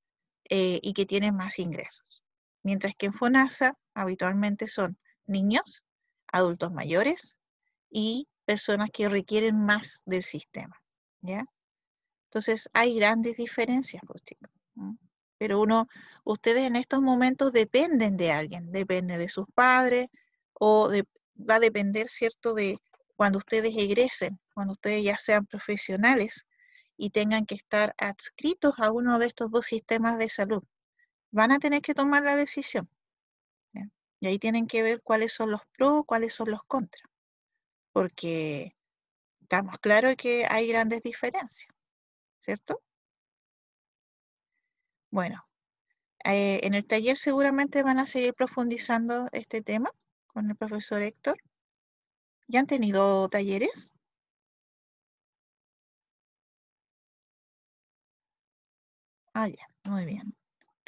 y que tienen más ingresos. Mientras que en FONASA habitualmente son niños, adultos mayores y personas que requieren más del sistema. ¿Ya? Entonces hay grandes diferencias, pues, chicos. ¿No? Pero ustedes en estos momentos dependen de alguien, depende de sus padres va a depender, ¿cierto?, de cuando ustedes egresen, cuando ustedes ya sean profesionales y tengan que estar adscritos a uno de estos dos sistemas de salud. Van a tener que tomar la decisión. ¿Ya? Y ahí tienen que ver cuáles son los pros, cuáles son los contras, porque estamos claros que hay grandes diferencias, ¿cierto? Bueno, en el taller seguramente van a seguir profundizando este tema con el profesor Héctor. ¿Ya han tenido talleres? Ah, ya, muy bien.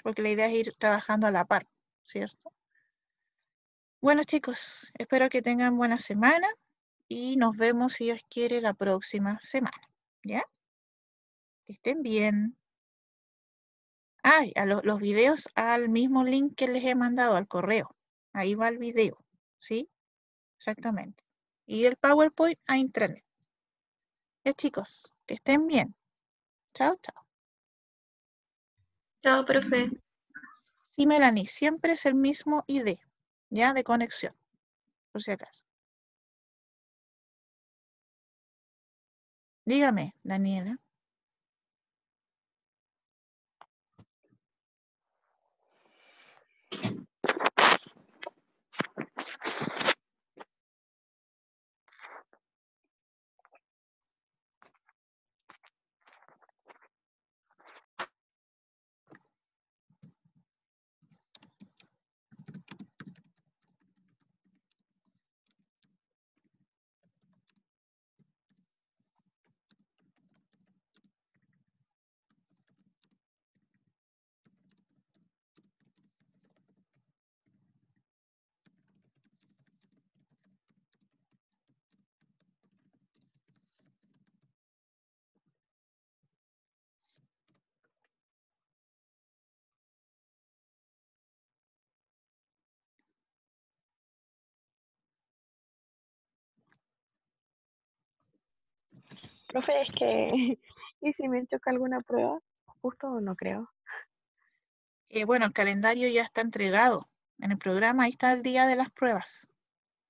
Porque la idea es ir trabajando a la par, ¿cierto? Bueno, chicos, espero que tengan buena semana y nos vemos, si Dios quiere, la próxima semana. ¿Ya? Que estén bien. Los videos al mismo link que les he mandado al correo. Ahí va el video, ¿sí? Exactamente. Y el PowerPoint a intranet. Ya, chicos, que estén bien. Chao, chao. Chao, profe. Sí, Melanie, siempre es el mismo ID, ¿ya? De conexión, por si acaso. Dígame, Daniela. Profe, es que, ¿y si me choca alguna prueba? Justo no creo. Bueno, el calendario ya está entregado. En el programa, ahí está el día de las pruebas.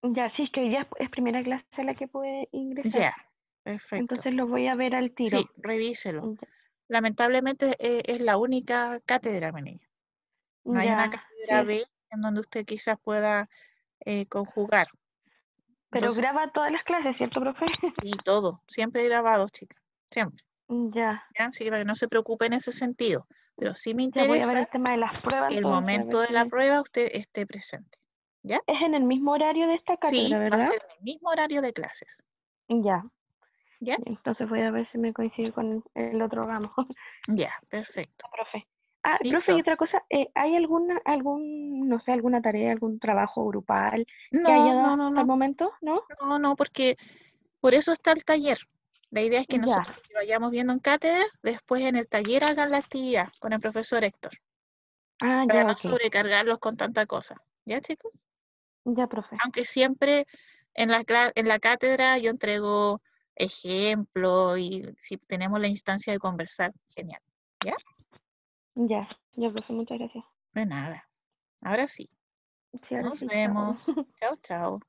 Ya, sí, es que hoy día es primera clase a la que puede ingresar. Ya, perfecto. Entonces lo voy a ver al tiro. Sí, revíselo. Ya. Lamentablemente es la única cátedra, mi niña. No hay una Ya, cátedra sí. B en donde usted quizás pueda conjugar. Pero Entonces, graba todas las clases, ¿cierto, profe? y todo, siempre grabado, chicas, siempre. Ya. ¿Ya? Así que para que no se preocupe en ese sentido. Pero sí me Ya voy a ver interesa el tema de las pruebas que el entonces, a momento ver de si la prueba usted esté presente. ¿Ya? es en el mismo horario de esta Sí, cátedra, va a ¿verdad? ser en el mismo horario de clases. Ya. ¿Ya? Entonces voy a ver si me coincide con el otro ramo. Ya, perfecto. Profe. Ah, profe, y ¿Listo? otra cosa, ¿hay no sé, alguna tarea, algún trabajo grupal que No, haya dado no, no, hasta el no. momento? ¿No? No, no, porque por eso está el taller. La idea es que Ya. nosotros que vayamos viendo en cátedra, después en el taller hagan la actividad con el profesor Héctor, Ah, para ya, no ok. sobrecargarlos con tanta cosa. ¿Ya, chicos? Ya, profe. Aunque siempre en la cátedra yo entrego ejemplos y si tenemos la instancia de conversar, genial. ¿Ya? Ya, profe, muchas gracias. De nada. Ahora sí. Sí, ahora Nos sí, chao. vemos. Chao, chao.